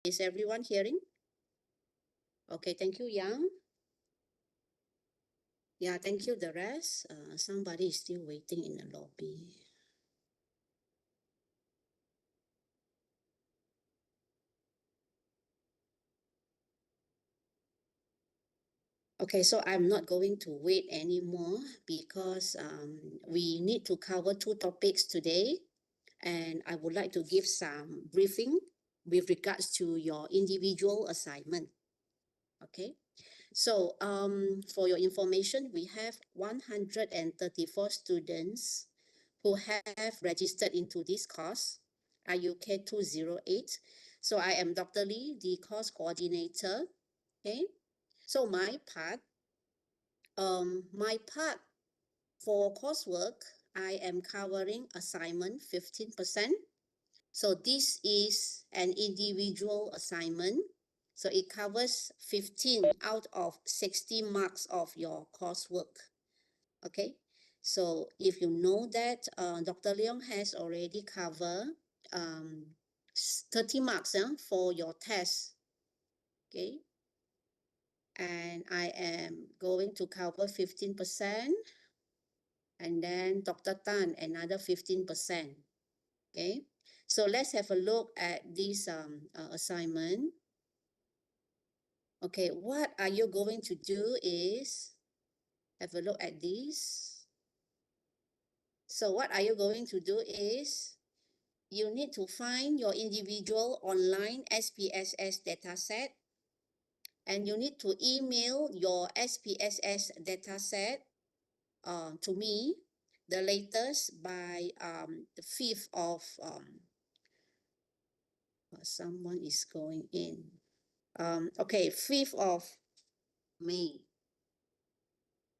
Is everyone hearing? Okay, thank you, Yang. Yeah, thank you, the rest. Somebody is still waiting in the lobby. Okay, so I'm not going to wait anymore because we need to cover two topics today. And I would like to give some briefing with regards to your individual assignment. Okay, so for your information, we have 134 students who have registered into this course, IUK208. So I am Dr. Lee, the course coordinator. Okay, so my part for coursework, I am covering assignment 15%. So this is an individual assignment. So it covers 15 out of 60 marks of your coursework. Okay. So if you know that Dr. Leong has already covered 30 marks for your test. Okay. And I am going to cover 15%. And then Dr. Tan, another 15%. Okay. So let's have a look at this assignment. Okay, what are you going to do is have a look at this. So what are you going to do is you need to find your individual online SPSS dataset, and you need to email your SPSS dataset to me, the latest by the 5th of someone is going in. Okay, 5th of May.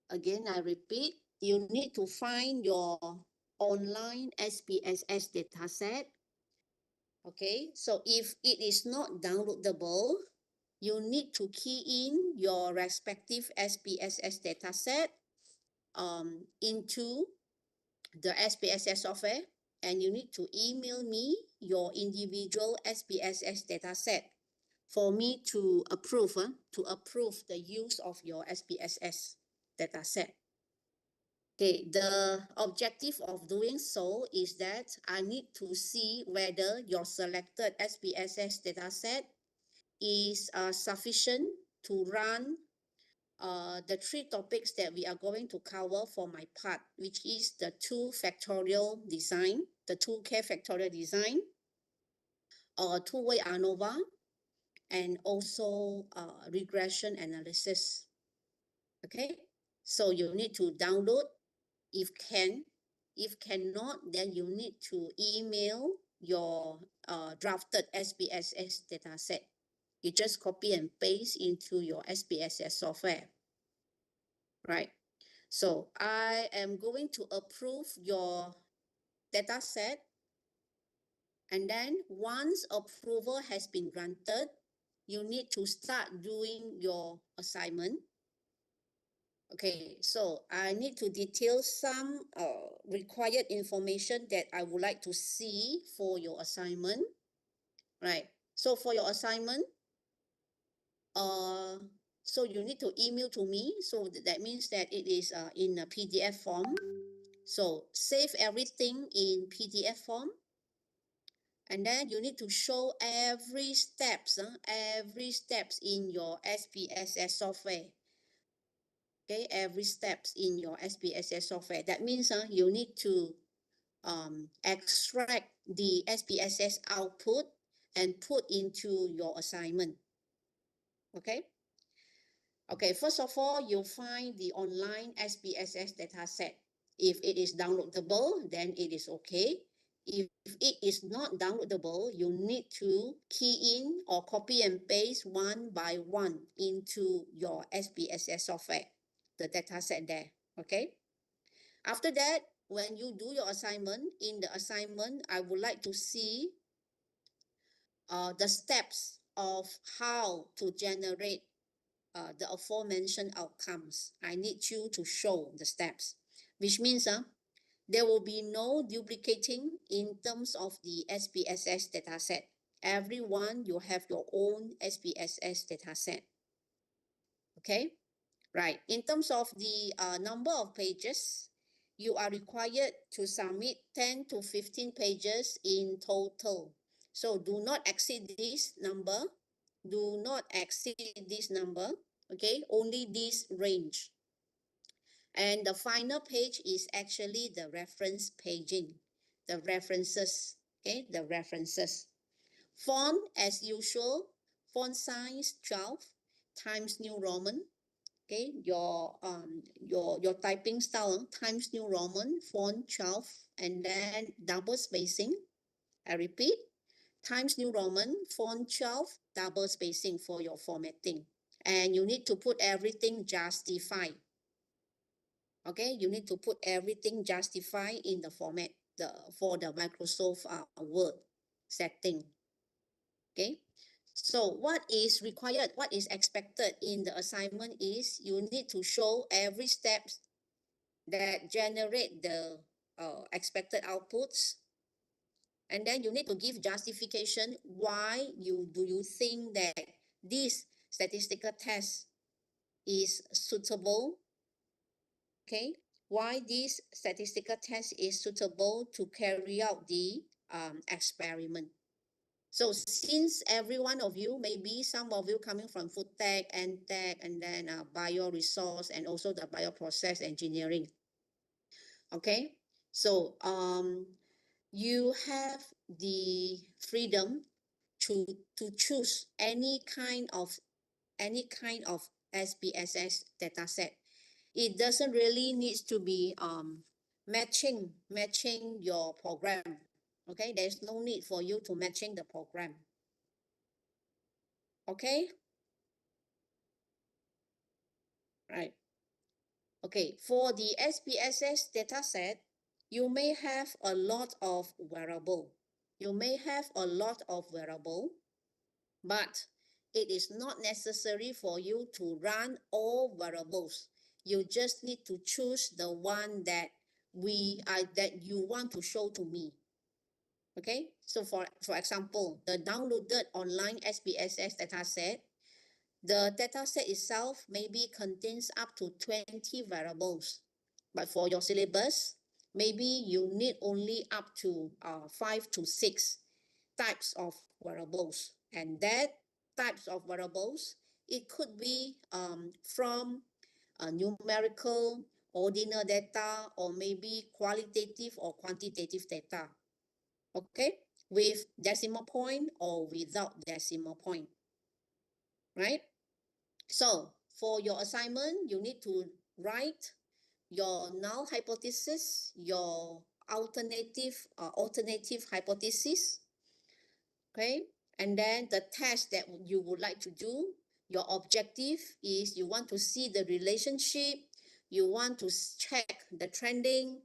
Again, I repeat, you need to find your online SPSS dataset. Okay, so if it is not downloadable, you need to key in your respective SPSS dataset into the SPSS software, and you need to email me your individual SPSS dataset for me to approve the use of your SPSS dataset. Okay, the objective of doing so is that I need to see whether your selected SPSS dataset is sufficient to run the three topics that we are going to cover for my part, which is the 2 factorial design, the 2K factorial design, two-way ANOVA, and also regression analysis. Okay, so you need to download if can. If cannot, then you need to email your drafted SPSS dataset. You just copy and paste into your SPSS software, right? So I am going to approve your dataset, and then once approval has been granted, you need to start doing your assignment. Okay, so I need to detail some required information that I would like to see for your assignment, right? So for your assignment, so you need to email to me. So that means that it is in a PDF form. So save everything in PDF form. And then you need to show every steps in your SPSS software. Okay, every steps in your SPSS software. That means you need to extract the SPSS output and put into your assignment. Okay. Okay, first of all, you'll find the online SPSS dataset. If it is downloadable, then it is okay. If it is not downloadable, you need to key in or copy and paste one by one into your SPSS software, the dataset there, okay? After that, when you do your assignment, in the assignment, I would like to see the steps of how to generate the aforementioned outcomes. I need you to show the steps, which means there will be no duplicating in terms of the SPSS dataset. Everyone, you have your own SPSS data set. Okay, right. In terms of the number of pages, you are required to submit 10 to 15 pages in total. So do not exceed this number. Do not exceed this number. Okay, only this range. And the final page is actually the reference paging, the references. Okay, the references. Font as usual, font size 12 Times New Roman. Okay, your typing style Times New Roman, font 12, and then double spacing. I repeat, Times New Roman, font 12, double spacing for your formatting. And you need to put everything justified. Okay, you need to put everything justified in the format for the Microsoft Word setting. Okay, so what is required, what is expected in the assignment is you need to show every step that generate the expected outputs, and then you need to give justification why you think that this statistical test is suitable. Okay, why this statistical test is suitable to carry out the experiment. So since every one of you, maybe some of you coming from food tech and tech, and then bioresource, and also the bioprocess engineering. Okay, so you have the freedom to choose any kind of SPSS data set. It doesn't really needs to be matching your program. Okay, there's no need for you to matching the program. Okay, right. Okay, for the SPSS dataset, you may have a lot of variable. You may have a lot of variable, but it is not necessary for you to run all variables. You just need to choose the one that that you want to show to me. Okay, so for example, the downloaded online SPSS dataset, the dataset itself maybe contains up to 20 variables. But for your syllabus, maybe you need only up to 5 to 6 types of variables. And that types of variables, it could be from numerical, ordinal data, or maybe qualitative or quantitative data. Okay, with decimal point or without decimal point, right? So for your assignment, you need to write your null hypothesis, your alternative hypothesis, okay? And then the test that you would like to do, your objective is you want to see the relationship, you want to check the trending,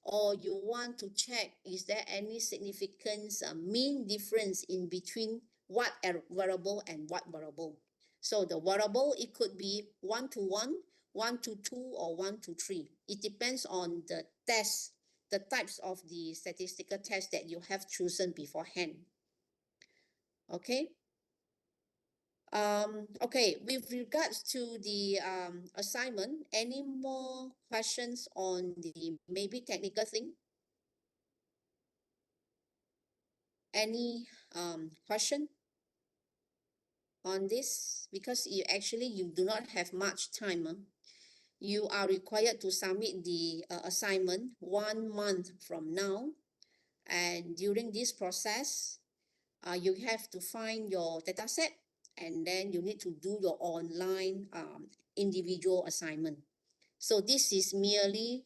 or you want to check is there any significance, mean difference in between what variable and what variable. So the variable, it could be 1 to 1, 1 to 2, or 1 to 3. It depends on the test, the types of the statistical test that you have chosen beforehand. Okay. Okay, with regards to the assignment, any more questions on the maybe technical thing? Any question on this? Because you do not have much time. You are required to submit the assignment 1 month from now. And during this process, you have to find your data set, and then you need to do your online individual assignment. So this is merely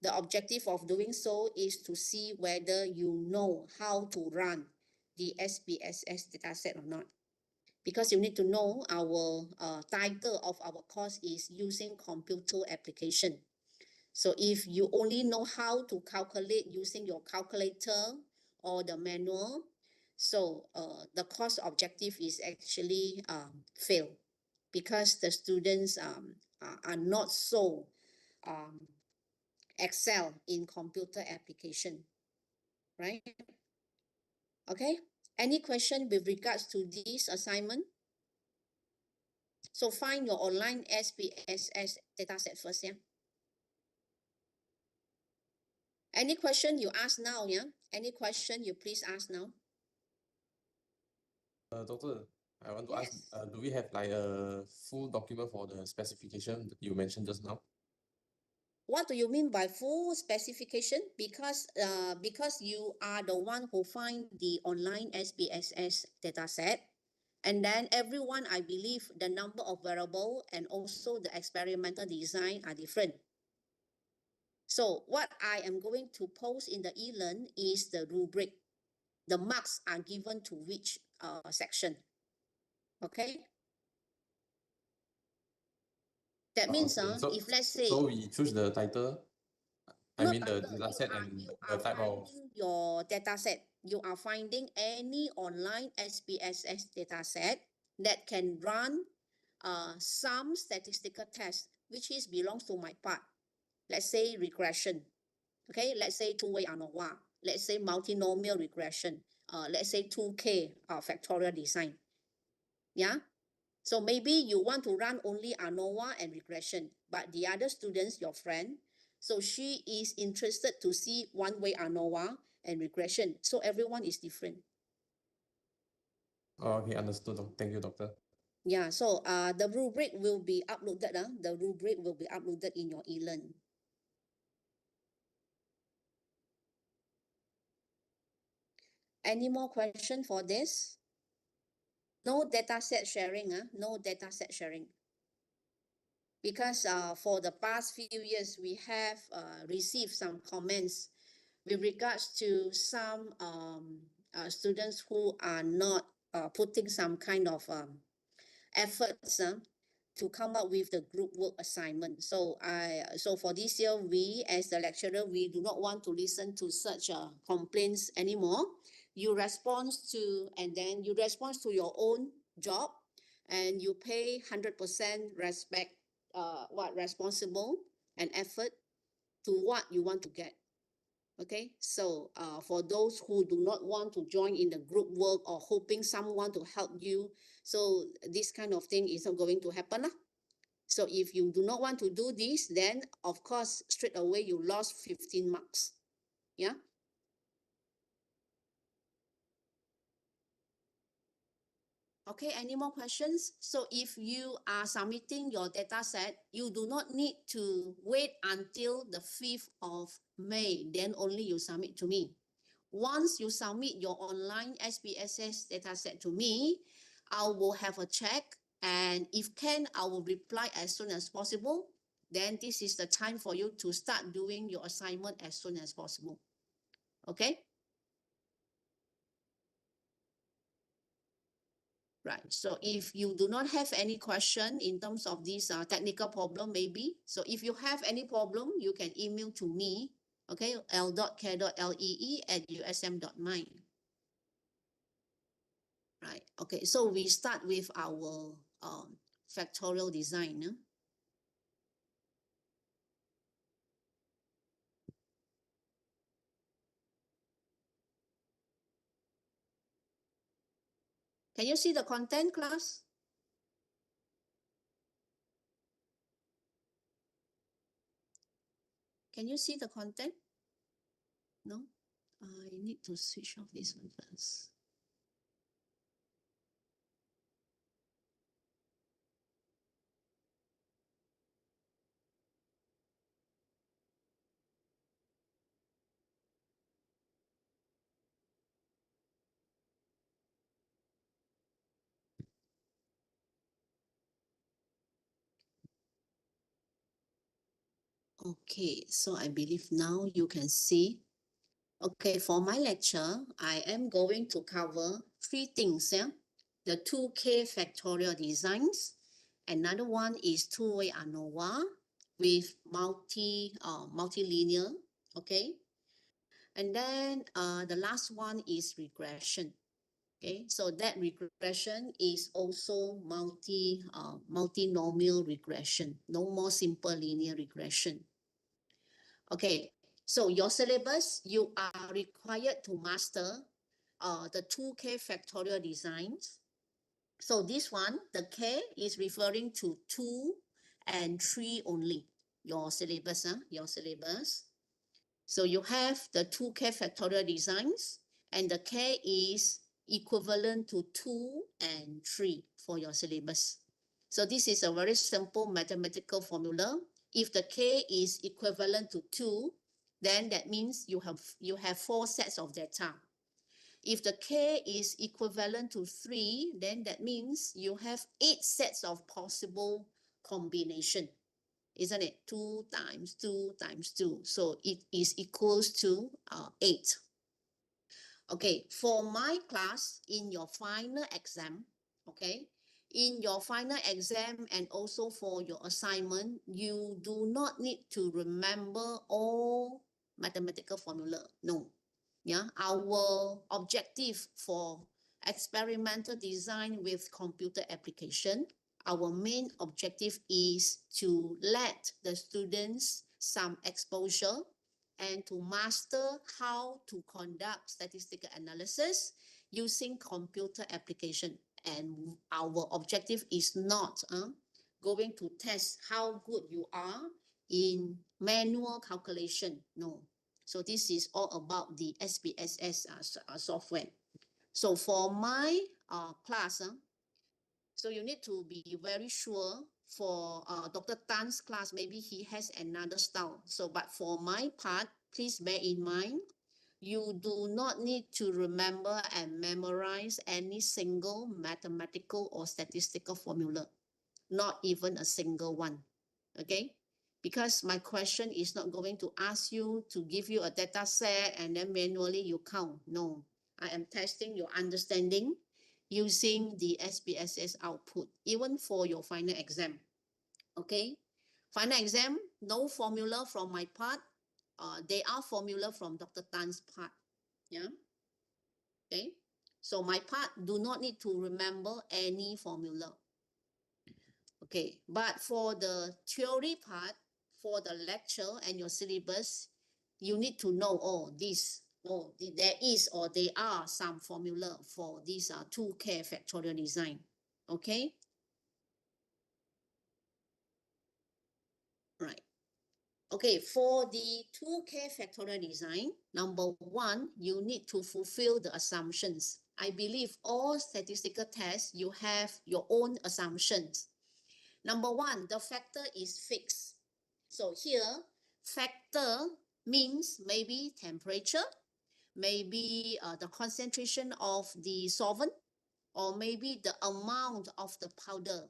the objective of doing so is to see whether you know how to run the SPSS dataset or not. Because you need to know our title of our course is using computer application. So if you only know how to calculate using your calculator or the manual, so the course objective is actually fail, because the students are not so excel in computer application, right? Okay, Any question with regards to this assignment? So find your online SPSS dataset first, yeah? Any question you ask now, yeah? Any question you please ask now? Doctor, I want to ask, Yes. do we have like a full document for the specification that you mentioned just now? What do you mean by full specification? Because you are the one who find the online SPSS dataset, and then everyone, I believe, the number of variable and also the experimental design are different. So what I am going to post in the e-learn is the rubric. The marks are given to which section. Okay. That means Okay. if let's So say we choose the title, I not mean the title, data set and you the are type of. finding your data set. You are finding any online SPSS data set that can run some statistical test, which is belongs to my part. Let's say regression. Okay, let's say two-way ANOVA. Let's say multinomial regression. Let's say 2K factorial design. Yeah. So maybe you want to run only ANOVA and regression, but the other students, your friend, so she is interested to see one-way ANOVA and regression. So everyone is different. Okay, understood. Thank you, doctor. Yeah, so the rubric will be uploaded. The rubric will be uploaded in your e-learn. Any more question for this? No data set sharing, no data set sharing. Because for the past few years, we have received some comments with regards to some students who are not putting some kind of efforts to come up with the group work assignment. So for this year, we as the lecturer, we do not want to listen to such complaints anymore. You respond to your own job, and you pay 100% respect, responsible and effort to what you want to get. Okay, so for those who do not want to join in the group work or hoping someone to help you, so this kind of thing is not going to happen. So if you do not want to do this, then of course, straight away you lost 15 marks. Yeah. Okay, any more questions? So if you are submitting your data set, you do not need to wait until the 5th of May, then only you submit to me. Once you submit your online SPSS dataset to me, I will have a check, and if can, I will reply as soon as possible. Then this is the time for you to start doing your assignment as soon as possible. Okay? Right. So if you do not have any question in terms of this technical problem, maybe. So if you have any problem, you can email to me. Okay, l.k.lee@usm.my. Right. Okay. So we start with our factorial design. Can you see the content, class? Can you see the content? No? I need to switch off this one first. Okay, so I believe now you can see. Okay, for my lecture, I am going to cover three things. Yeah? The 2K factorial designs. Another one is two-way ANOVA with multilinear. Okay. And then the last one is regression. Okay, so that regression is also multinomial regression, no more simple linear regression. Okay, so your syllabus, you are required to master the 2K factorial designs. So this one, the K is referring to 2 and 3 only, your syllabus, your syllabus. So you have the 2K factorial designs, and the K is equivalent to 2 and 3 for your syllabus. So this is a very simple mathematical formula. If the K is equivalent to 2, then that means you have 4 sets of data. If the K is equivalent to 3, then that means you have 8 sets of possible combination, isn't it? 2 times 2 times 2. So it is equals to 8. Okay, for my class, in your final exam, okay, in your final exam and also for your assignment, you do not need to remember all mathematical formula. No. Yeah, our objective for experimental design with computer application, our main objective is to let the students some exposure and to master how to conduct statistical analysis using computer application. And our objective is not going to test how good you are in manual calculation. No. So this is all about the SPSS software. So for my class, so you need to be very sure. For Dr. Tan's class, maybe he has another style. So, but for my part, please bear in mind, you do not need to remember and memorize any single mathematical or statistical formula, not even a single one. Okay? Because my question is not going to ask you to give you a data set and then manually you count. No, I am testing your understanding using the SPSS output, even for your final exam. Okay, final exam, no formula from my part. They are formula from Dr. Tan's part. Yeah, okay. So my part do not need to remember any formula. Okay, but for the theory part, for the lecture and your syllabus, you need to know all this. Oh, there is or there are some formula for these 2K factorial design. Okay, right. Okay, for the 2K factorial design, number one, you need to fulfill the assumptions. I believe all statistical tests, you have your own assumptions. Number one, the factor is fixed. So here, factor means maybe temperature, maybe the concentration of the solvent, or maybe the amount of the powder,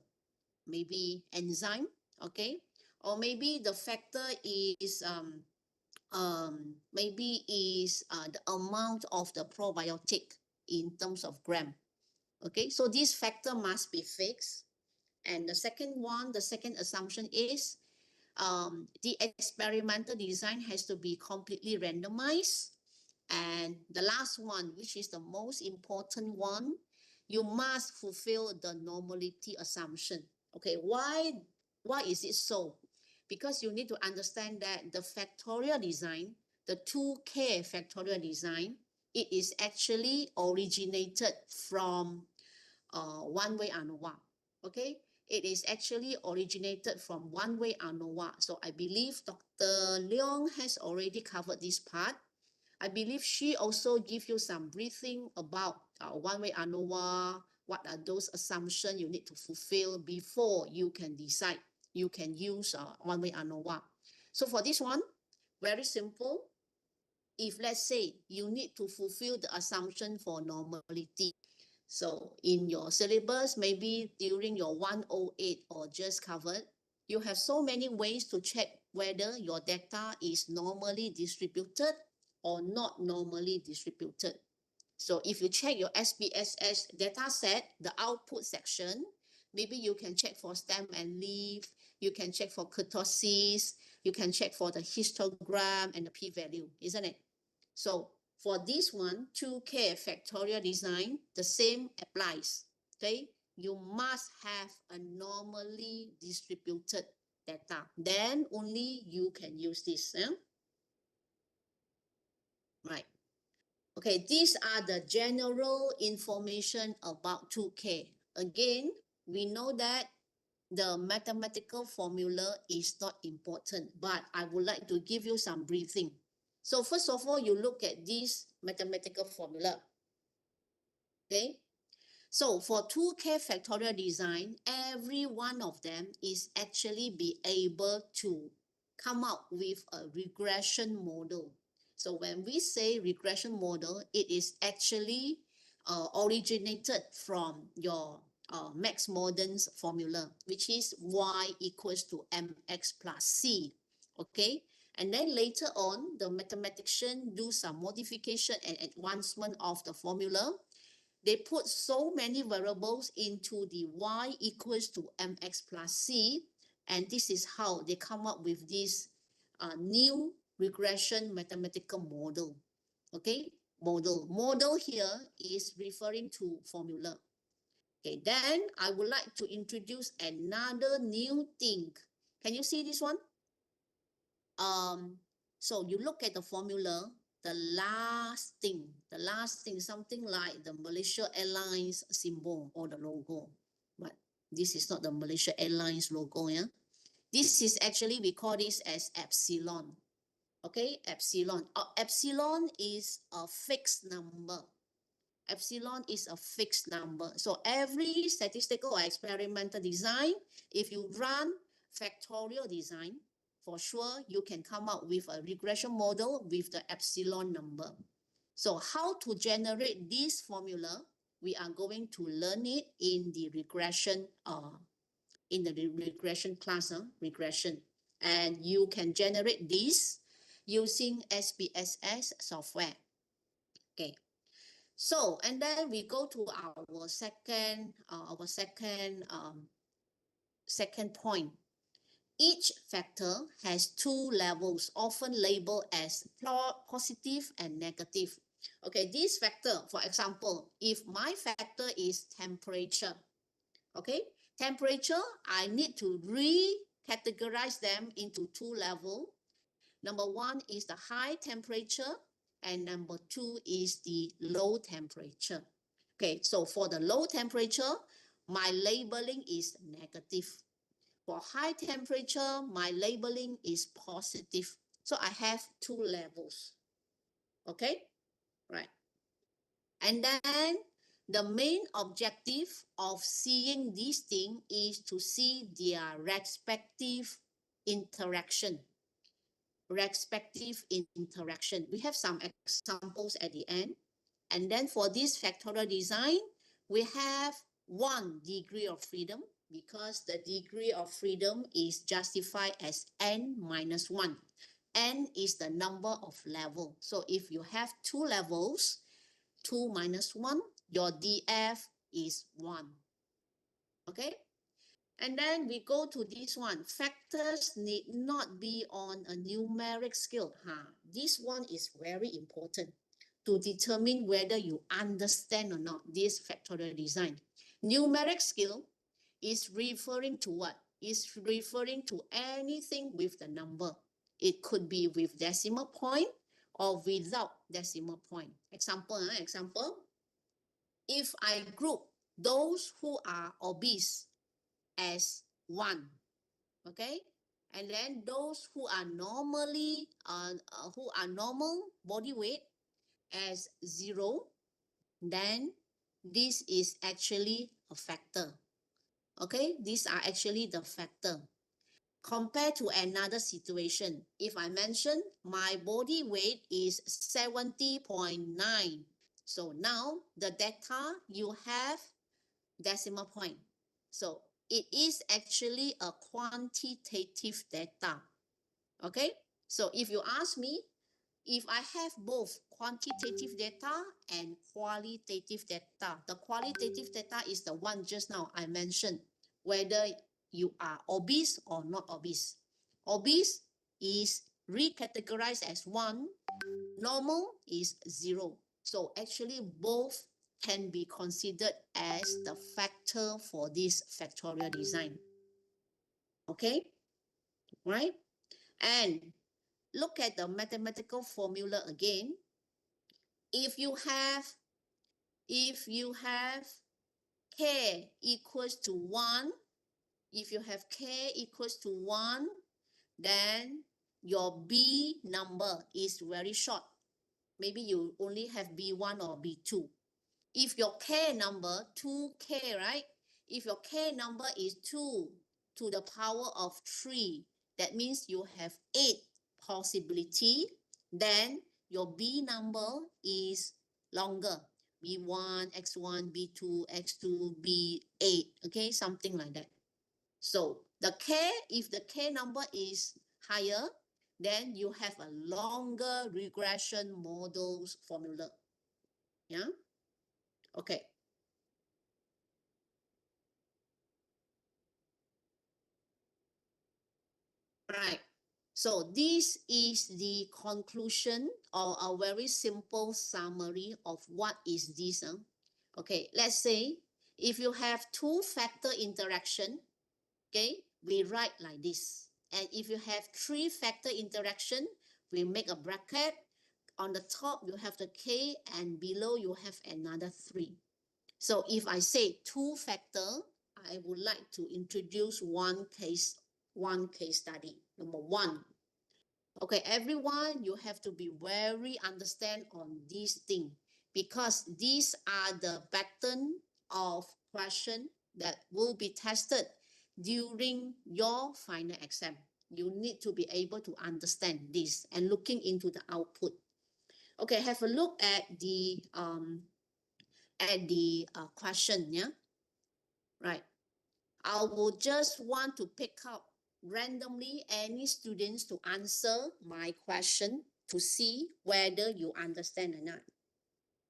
maybe enzyme, okay? Or maybe the factor is maybe is the amount of the probiotic in terms of gram. Okay, so this factor must be fixed. And the second one, the second assumption is the experimental design has to be completely randomized. And the last one, which is the most important one, you must fulfill the normality assumption. Okay, why is it so? Because you need to understand that the factorial design, the 2K factorial design, it is actually originated from one-way ANOVA. Okay, it is actually originated from one-way ANOVA. So I believe Dr. Leong has already covered this part. I believe she also give you some briefing about one-way ANOVA, what are those assumptions you need to fulfill before you can decide you can use one-way ANOVA. So for this one, very simple. If let's say you need to fulfill the assumption for normality, so in your syllabus, maybe during your 108 or just covered, you have so many ways to check whether your data is normally distributed or not normally distributed. So if you check your SPSS data set, the output section, maybe you can check for stem and leaf, you can check for kurtosis, you can check for the histogram and the p-value, isn't it? So for this one, 2K factorial design, the same applies. Okay, you must have a normally distributed data. Then only you can use this. Right. Okay, these are the general information about 2K. Again, we know that the mathematical formula is not important, but I would like to give you some briefing. So first of all, you look at this mathematical formula. Okay, so for 2K factorial design, every one of them is actually be able to come up with a regression model. So when we say regression model, it is actually originated from your Max Modern's formula, which is y equals to mx plus c. Okay, and then later on, the mathematician do some modification and advancement of the formula. They put so many variables into the y equals to mx plus c, and this is how they come up with this new regression mathematical model. Okay, model here is referring to formula. Okay, then I would like to introduce another new thing. Can you see this one? So you look at the formula, the last thing, something like the Malaysia Airlines symbol or the logo. But this is not the Malaysia Airlines logo, yeah. This is actually, we call this as epsilon. Okay, epsilon. Epsilon is a fixed number. Epsilon is a fixed number. So every statistical or experimental design, if you run factorial design, for sure you can come up with a regression model with the epsilon number. So how to generate this formula, we are going to learn it in the regression class, regression. And you can generate this using SPSS software. Okay. So, and then we go to our second point. Each factor has two levels, often labeled as positive and negative. Okay, this factor, for example, if my factor is temperature, okay, temperature, I need to recategorize them into two levels. Number one is the high temperature, and number two is the low temperature. Okay, so for the low temperature, my labeling is negative. For high temperature, my labeling is positive. So I have two levels. Okay, right. And then the main objective of seeing these things is to see their respective interaction. We have some examples at the end. And then for this factorial design, we have 1 degree of freedom because the degree of freedom is justified as n minus 1. N is the number of level. So if you have two levels, 2 minus 1, your DF is 1. Okay? And then we go to this one. Factors need not be on a numeric scale. This one is very important to determine whether you understand or not this factorial design. Numeric scale is referring to what? Is referring to anything with the number. It could be with decimal point or without decimal point. Example, if I group those who are obese as 1, okay, and then those who are normal body weight as 0, then this is actually a factor. Okay, these are actually the factor. Compared to another situation, if I mention my body weight is 70.9, so now the data you have decimal point. So it is actually a quantitative data. Okay, so if you ask me, if I have both quantitative data and qualitative data, the qualitative data is the one just now I mentioned, whether you are obese or not obese. Obese is recategorized as 1, normal is 0. So actually both can be considered as the factor for this factorial design. Okay, right? And look at the mathematical formula again. if you have k equals to 1, if you have k equals to 1, then your B number is very short. Maybe you only have B1 or B2. If your K number, 2K, right? If your K number is 2 to the power of 3, that means you have 8 possibility, then your B number is longer. B1, X1, B2, X2, B8, okay? Something like that. So the K, if the K number is higher, then you have a longer regression models formula. Yeah. Okay. Right. So this is the conclusion or a very simple summary of what is this. Okay, let's say if you have two-factor interaction, okay, we write like this. And if you have three-factor interaction, we make a bracket. On the top, you have the K, and below you have another 3. So if I say two-factor, I would like to introduce one case study. Number 1. Okay, everyone, you have to be very understand on this thing because these are the pattern of question that will be tested during your final exam. You need to be able to understand this and looking into the output. Okay, have a look at the question, yeah? Right. I will just want to pick up randomly any students to answer my question to see whether you understand or not.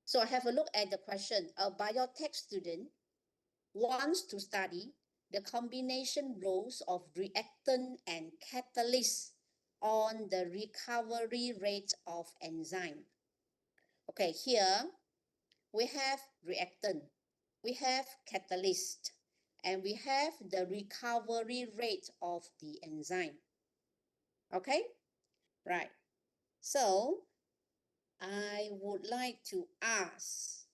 So have a look at the question. A biotech student wants to study the combination roles of reactant and catalyst on the recovery rate of enzyme. Okay, here we have reactant, we have catalyst, and we have the recovery rate of the enzyme. Okay, right. So I would like to ask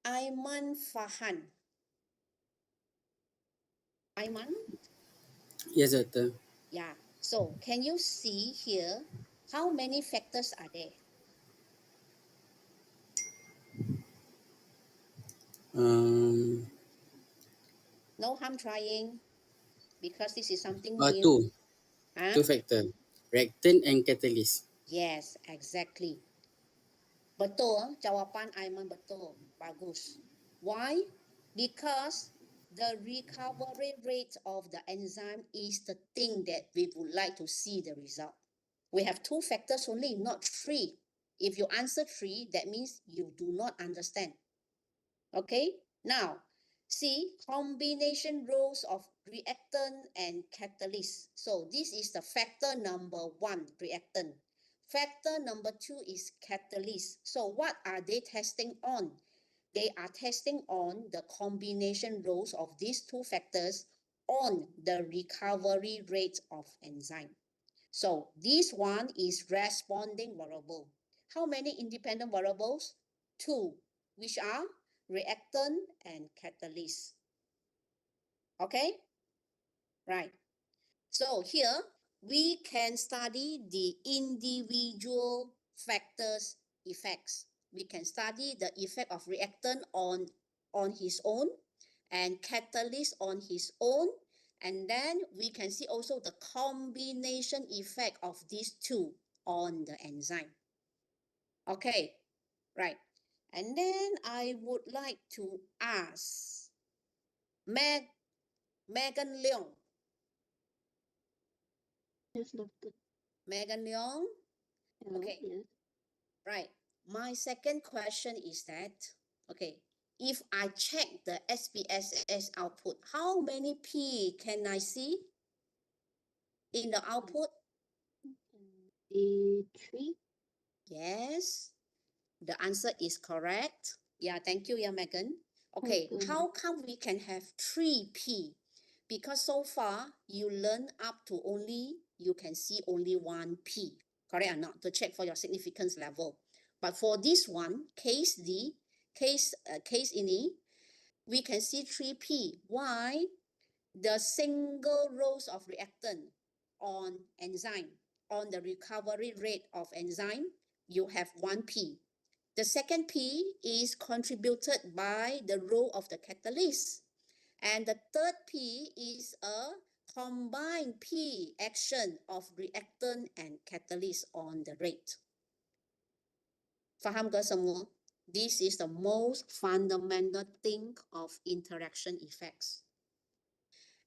Aiman Fahan. Aiman? Yes, doctor. Yeah. So can you see here how many factors are there? Um, No harm trying because this is something new. two, Huh? two factor, reactant and catalyst. Yes, exactly. Betul, jawapan Aiman betul. Bagus. Why? Because the recovery rate of the enzyme is the thing that we would like to see the result. We have 2 factors only, not 3. If you answer 3, that means you do not understand. Okay, now see combination roles of reactant and catalyst. So this is the factor number 1, reactant. Factor number 2 is catalyst. So what are they testing on? They are testing on the combination roles of these 2 factors on the recovery rate of enzyme. So this one is responding variable. How many independent variables? 2, which are reactant and catalyst. Okay, right. So here we can study the individual factors effects. We can study the effect of reactant on his own and catalyst on his own. And then we can see also the combination effect of these two on the enzyme. Okay, right. And then I would like to ask Megan Leong. Yes, doctor. Megan Leong. Hello, Okay, yes. right. My second question is that, okay, if I check the SPSS output, how many P can I see in the output? A3. Yes, the answer is correct. Yeah, thank you, yeah, Megan. Okay, Welcome. how come we can have 3P? Because so far you learn up to only, you can see only 1P, correct or not, to check for your significance level. But for this one, case D, case in E, we can see 3P. Why? The single rows of reactant on enzyme, on the recovery rate of enzyme, you have 1P. The second P is contributed by the role of the catalyst. And the third P is a combined P action of reactant and catalyst on the rate. Faham ke semua? This is the most fundamental thing of interaction effects.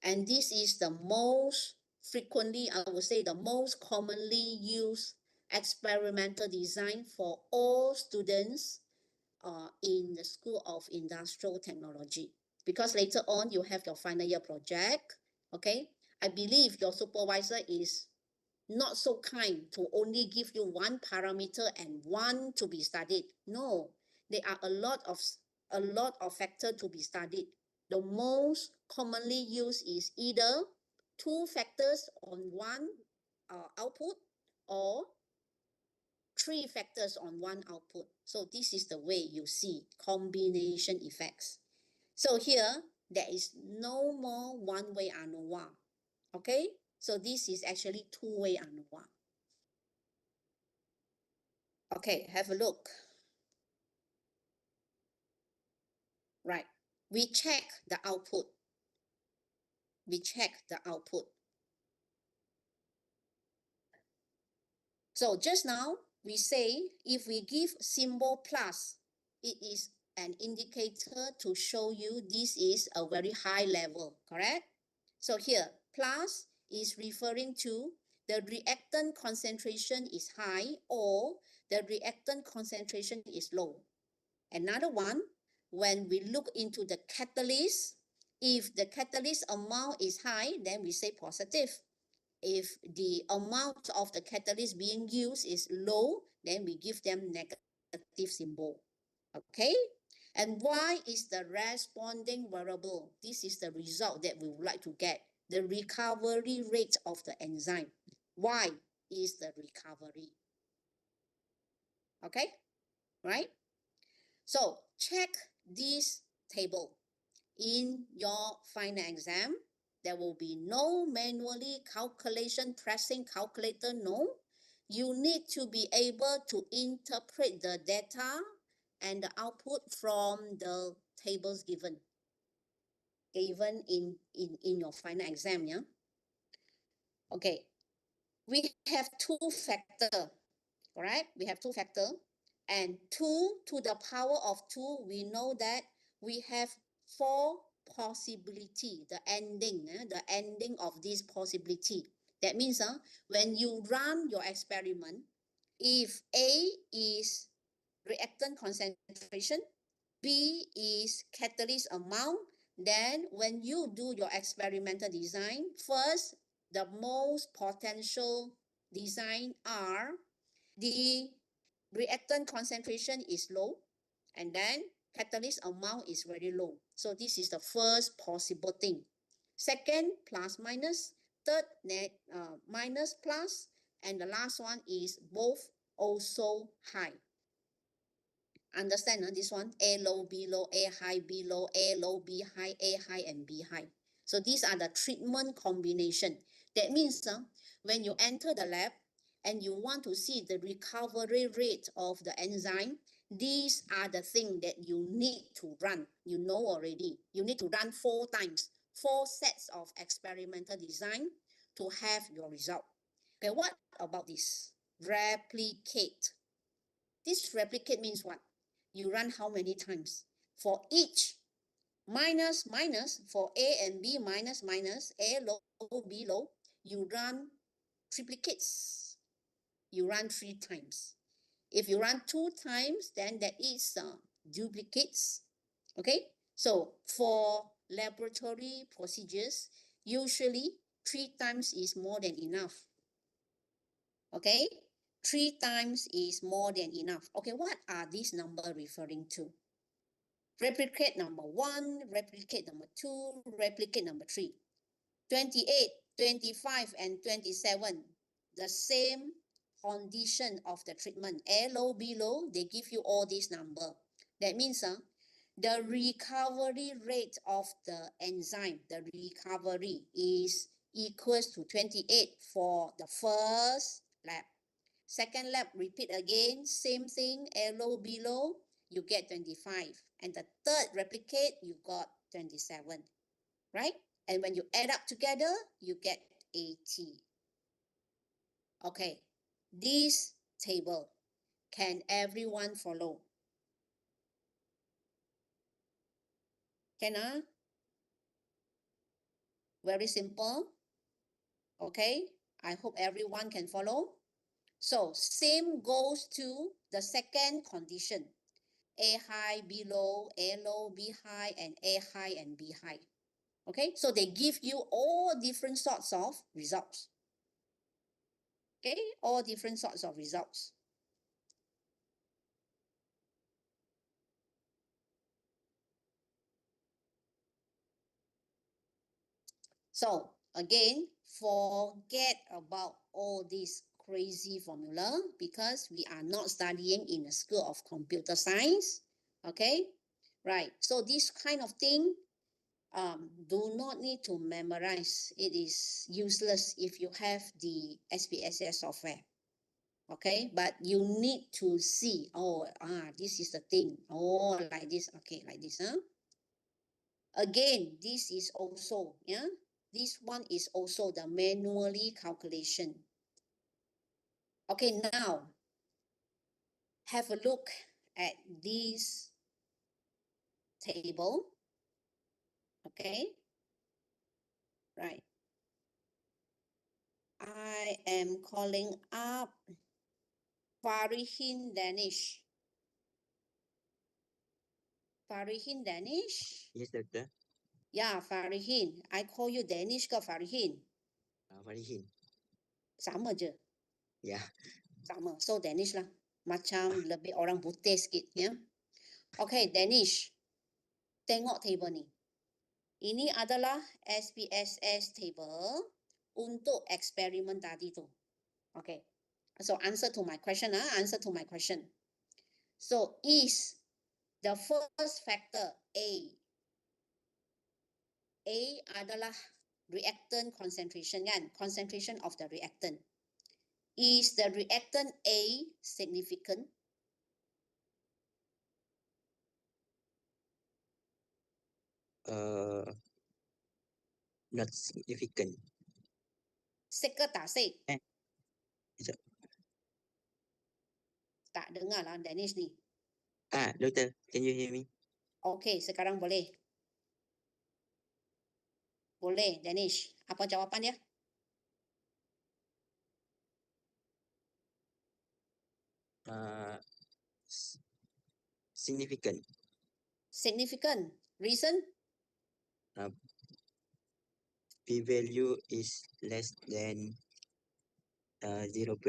And this is the most frequently, I would say, the most commonly used experimental design for all students in the School of Industrial Technology. Because later on, you have your final year project, okay? I believe your supervisor is not so kind to only give you one parameter and one to be studied. No, there are a lot of factors to be studied. The most commonly used is either 2 factors on one output or 3 factors on one output. So this is the way you see combination effects. So here, there is no more one-way ANOVA. Okay? So this is actually two-way ANOVA. Okay, have a look. Right. We check the output. We check the output. So just now, we say if we give symbol plus, it is an indicator to show you this is a very high level, correct? So here, plus is referring to the reactant concentration is high or the reactant concentration is low. Another one, when we look into the catalyst, if the catalyst amount is high, then we say positive. If the amount of the catalyst being used is low, then we give them negative symbol. Okay? And Y is the responding variable. This is the result that we would like to get. The recovery rate of the enzyme. Y is the recovery. Okay? Right? So check this table. In your final exam, there will be no manually calculation pressing calculator, no. You need to be able to interpret the data and the output from the tables given in your final exam, yeah. Okay, we have 2 factors, correct? We have 2 factors, and 2 to the power of 2, we know that we have 4 possibility, the ending of this possibility. That means when you run your experiment, if A is reactant concentration, B is catalyst amount, then when you do your experimental design, first, the most potential design are the reactant concentration is low, and then catalyst amount is very low. So this is the first possible thing. Second, plus minus. Third, minus plus. And the last one is both also high. Understand this one? A low, B low, A high, B low, A low, B high, A high, and B high. So these are the treatment combination. That means when you enter the lab and you want to see the recovery rate of the enzyme, these are the things that you need to run. You know already. You need to run 4 times, 4 sets of experimental design to have your result. Okay, what about this? Replicate. This replicate means what? You run how many times? For each minus, for A and B minus, A low, B low, you run triplicates. You run 3 times. If you run 2 times, then that is duplicates. Okay, so for laboratory procedures, usually 3 times is more than enough. Okay, 3 times is more than enough. Okay, what are these numbers referring to? Replicate number 1, replicate number 2, replicate number 3. 28, 25, and 27, the same condition of the treatment. A low, B low, they give you all this number. That means the recovery rate of the enzyme, the recovery is equals to 28 for the first lab. Second lab, repeat again, same thing, A low, B low, you get 25. And the third replicate, you got 27, right? And when you add up together, you get 80. Okay, this table, can everyone follow? Can I? Very simple. Okay, I hope everyone can follow. So same goes to the second condition. A high, B low, A low, B high, and A high and B high. Okay, so they give you all different sorts of results. Okay, all different sorts of results. So again, forget about all this crazy formula because we are not studying in the school of computer science. Okay, right. So this kind of thing, do not need to memorize. It is useless if you have the SPSS software. Okay, but you need to see, oh, this is the thing. Oh, like this. Okay, like this. Again, this is also, yeah, this one is also the manually calculation. Okay, now have a look at this table. Okay, right. I am calling up Farihin Danish. Farihin Danish? Yes, doctor. Yeah, Farihin. I call you Danish ke Farihin? Farihin. Sama je. Ya. Sama. So Danish lah. Macam lebih orang putih sikit, ya. Okay, Danish. Tengok table ni. Ini adalah SPSS table untuk eksperimen tadi tu. Okay. So answer to my question, answer to my question. So is the first factor A. A adalah reactant concentration kan? Concentration of the reactant. Is the reactant A significant? Not significant. Sik ke tak sik? Sekejap. Tak dengar lah Danish ni. Doctor, can you hear me? Okay, sekarang boleh. Boleh, Danish. Apa jawapan dia? Significant. Significant. Reason? P value is less than 0.05.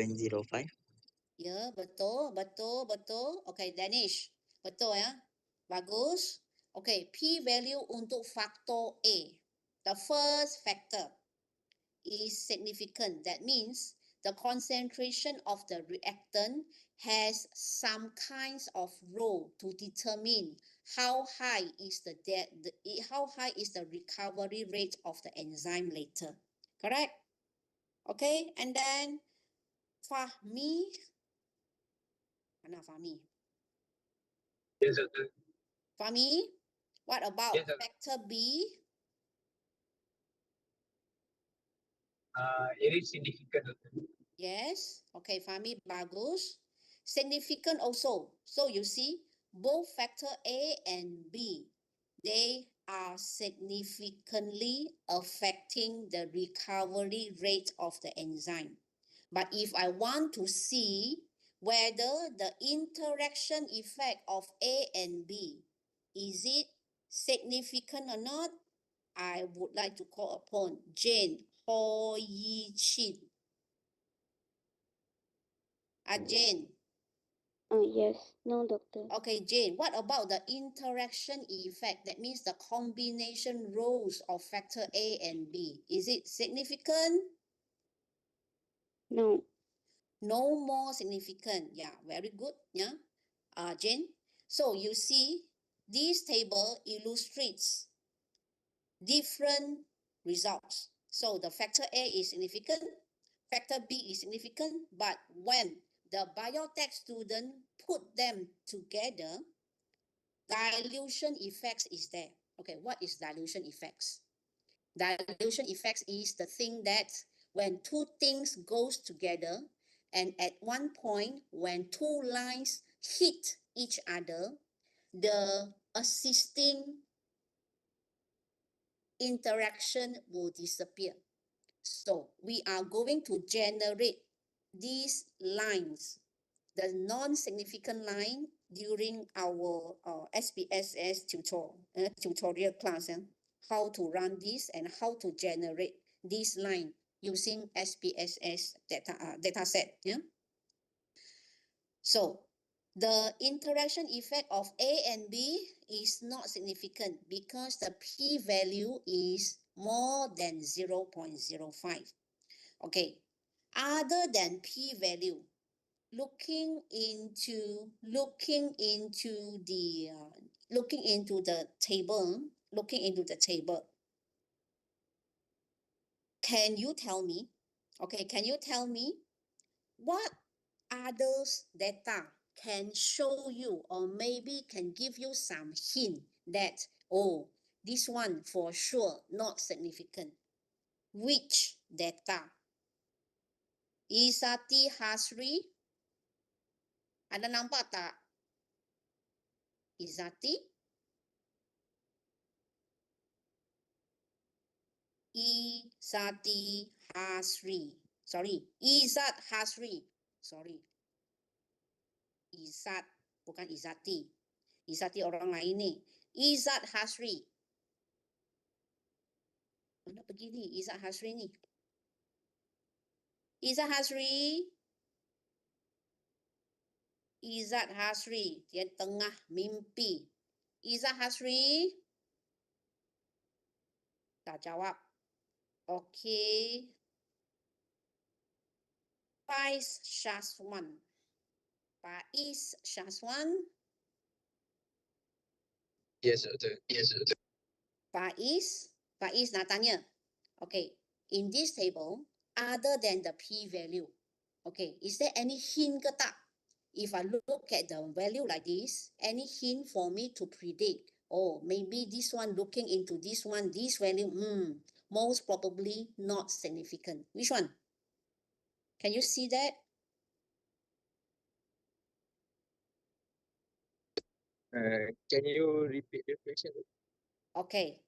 Ya, betul, betul, betul. Okay, Danish. Betul ya. Bagus. Okay, P value untuk faktor A. The first factor is significant. That means the concentration of the reactant has some kinds of role to determine how high is the recovery rate of the enzyme later. Correct? Okay, and then Fahmi. Mana Fahmi? Yes, doctor. Fahmi, what about Yes, doctor. factor B? It is significant, doctor. Yes. Okay, Fahmi, bagus. Significant also. So you see, both factor A and B, they are significantly affecting the recovery rate of the enzyme. But if I want to see whether the interaction effect of A and B, is it significant or not, I would like to call upon Jane Ho Yi Chin. Jane. Yes. No, doctor. Okay, Jane, what about the interaction effect? That means the combination roles of factor A and B. Is it significant? No. No more significant. Yeah, very good. Yeah, Jane. So you see, this table illustrates different results. So the factor A is significant, factor B is significant, but when the biotech student put them together, dilution effects is there. Okay, what is dilution effects? Dilution effects is the thing that when two things goes together and at one point when two lines hit each other, the assisting interaction will disappear. So we are going to generate these lines, the non-significant line during our SPSS tutorial class, how to run this and how to generate this line using SPSS data set. Yeah. So the interaction effect of A and B is not significant because the p-value is more than 0.05. Okay, other than p-value, looking into the table, can you tell me, what others data can show you or maybe can give you some hint that, oh, this one for sure not significant? Which data? Isati Hasri, ada nampak tak? Izati, Izati Hasri. Sorry, Izat Hasri. Sorry, Izat, bukan Izati. Izati orang lain ni. Izat Hasri. Mana pergi ni Izat Hasri ni? Izat Hasri. Izat Hasri. Dia tengah mimpi. Izat Hasri. Tak jawab. Okey. Faiz Syazwan. Faiz Syazwan. Yes, Doctor. Yes, Doctor. Faiz nak tanya. Okay, in this table, other than the p-value, okay, is there any hint ke tak? If I look at the value like this, any hint for me to predict, oh, maybe this one looking into this one, this value, most probably not significant. Which one? Can you see that? Can you repeat the question? Okay.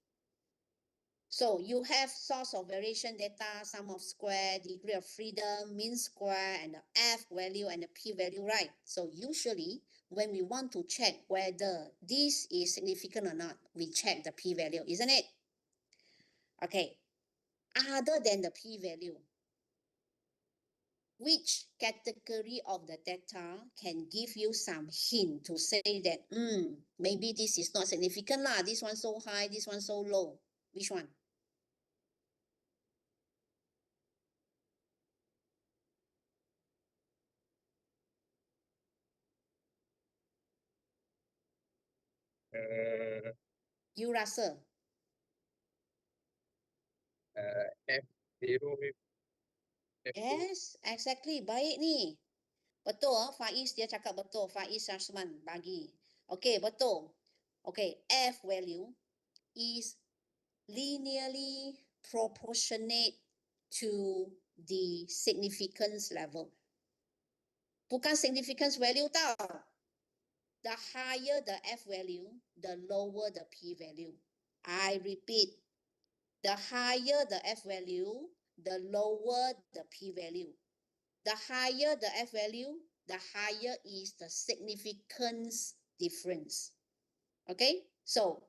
So you have source of variation data, sum of square, degree of freedom, mean square, and the F value and the P value, right? So usually when we want to check whether this is significant or not, we check the P value, isn't it? Okay. Other than the P value, which category of the data can give you some hint to say that, maybe this is not significant lah, this one so high, this one so low. Which one? Uh, You rasa? F0 with F2. Yes, exactly. Baik ni. Betul, Faiz dia cakap betul. Faiz Syazman bagi. Okay, betul. Okay, F value is linearly proportionate to the significance level. Bukan significance value tau. The higher the F value, the lower the P value. I repeat, the higher the F value, the lower the P value. The higher the F value, the higher is the significance difference. Okay, so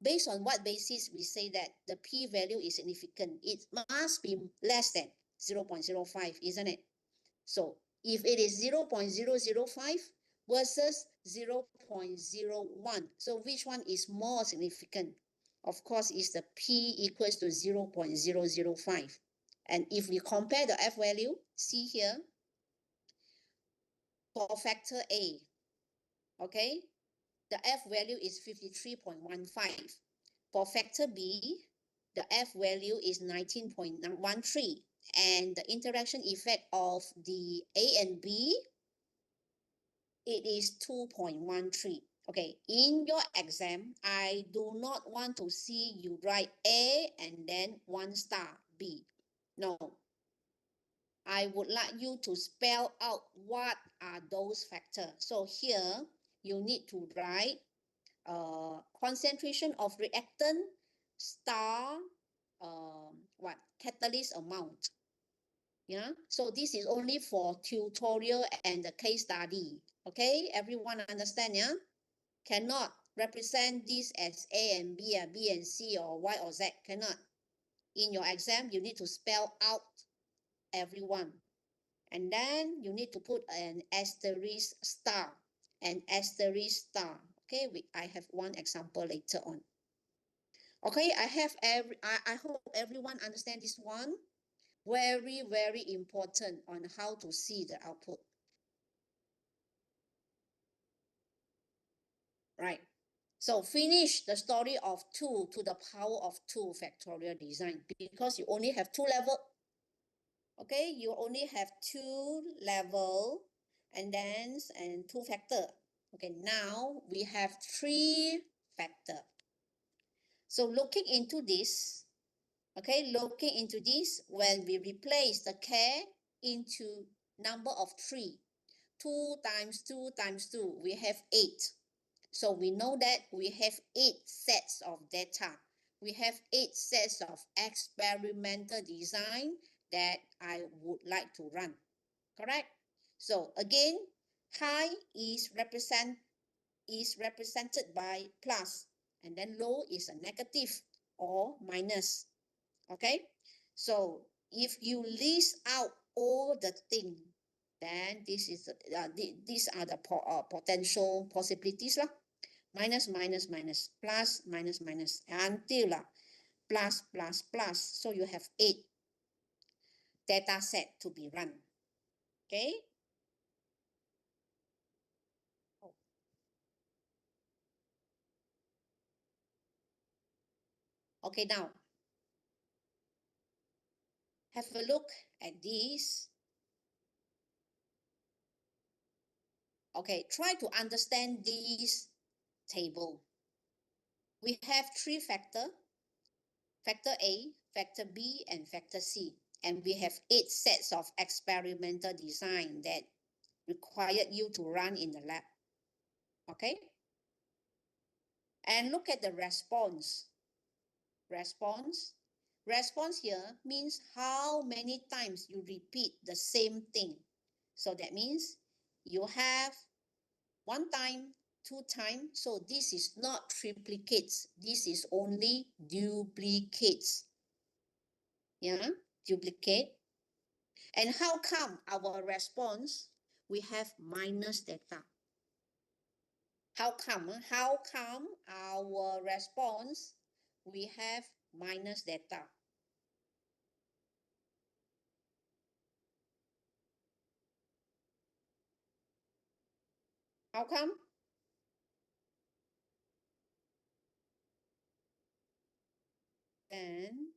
based on what basis we say that the P value is significant? It must be less than 0.05, isn't it? So if it is 0.005 versus 0.01, so which one is more significant? Of course, is the P equals to 0.005. And if we compare the F value, see here, for factor A, okay, the F value is 53.15. For factor B, the F value is 19.13. And the interaction effect of the A and B, it is 2.13. Okay, in your exam, I do not want to see you write A and then 1 star B. No, I would like you to spell out what are those factors. So here, you need to write concentration of reactant star what catalyst amount. Yeah, so this is only for tutorial and the case study. Okay, everyone understand? Yeah, cannot represent this as A and B, B and C, or Y or Z. Cannot. In your exam, you need to spell out everyone, and then you need to put an asterisk star, Okay, I have one example later on. Okay, I hope everyone understand this one. Very, very important on how to see the output. Right. So finish the story of 2 to the power of 2 factorial design, because you only have 2 level. Okay, you only have 2 level and then 2 factor. Okay, now we have 3 factor. So looking into this, when we replace the K into number of 3, 2 times 2 times 2, we have 8. So we know that we have 8 sets of data. We have 8 sets of experimental design that I would like to run. Correct? So again, high is represented by plus, and then low is a negative or minus. Okay? So if you list out all the things, then these are the potential possibilities lah. Minus, minus, minus, plus, minus, minus, until plus, plus, plus. So you have 8 data set to be run. Okay? Okay, now have a look at this. Okay, try to understand this table. We have 3 factors: factor A, factor B, and factor C. And we have 8 sets of experimental design that required you to run in the lab. Okay? And look at the response. Response here means how many times you repeat the same thing. So that means you have 1 time, 2 times. So this is not triplicates. This is only duplicates. Yeah, duplicate. And how come our response, we have minus data? How come? How come our response, we have minus data? How come? Then,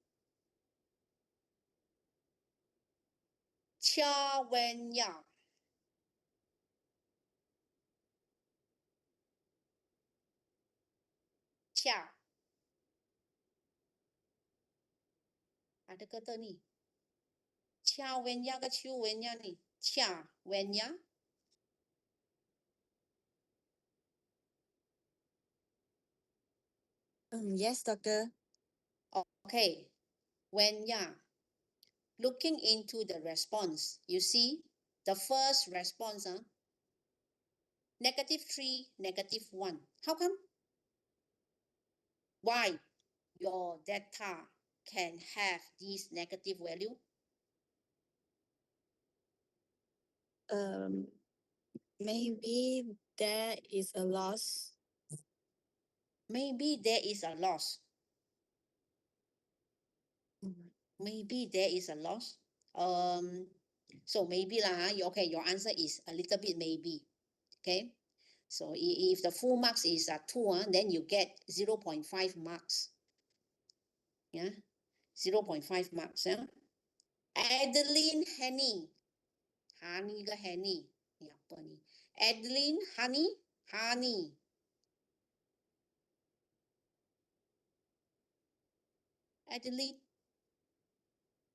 cha wen ya. Cha. Ada kata ni. Cha wen ya ke chu wen ya ni? Cha wen ya. Yes, doctor. Okay. Wen ya. Looking into the response, you see the first response, -3, -1. How come? Why your data can have this negative value? Maybe there is a loss. Maybe there is a loss. Maybe there is a loss. So maybe lah, okay, your answer is a little bit maybe. Okay. So if the full marks is 2, then you get 0.5 marks. Yeah, 0.5 marks. Yeah. Adeline Henny. Honey ke Henny? Ni apa ni? Adeline Honey. Honey.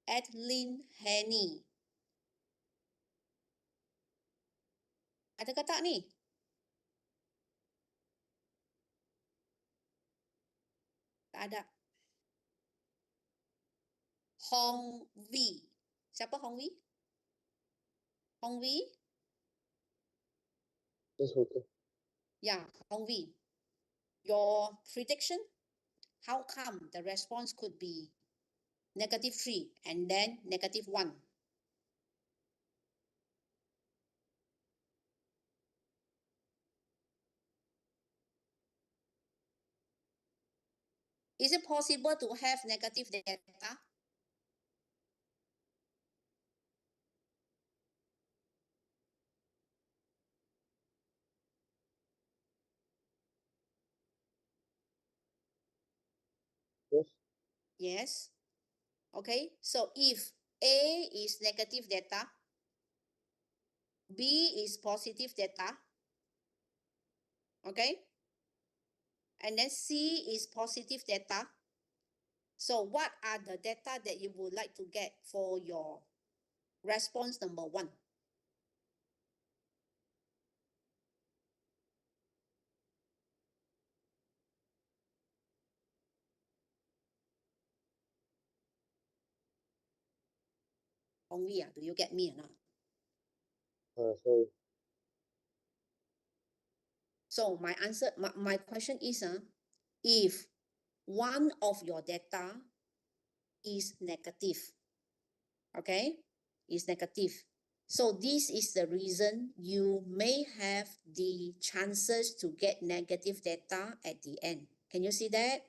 Adeline Henny. Ada ke tak ni? Tak ada. Hong Wee. Siapa Hong Wee? Hong Wee? Yes, doctor. Yeah, Hong Wee. Your prediction? How come the response could be -3 and then -1? Is it possible to have negative data? Yes. Yes. Okay, so if A is negative data, B is positive data, okay, and then C is positive data. So what are the data that you would like to get for your response number 1? Hong Wee, do you get me or not? Sorry. So my answer, my question is, if one of your data is negative, okay, is negative. So this is the reason you may have the chances to get negative data at the end. Can you see that?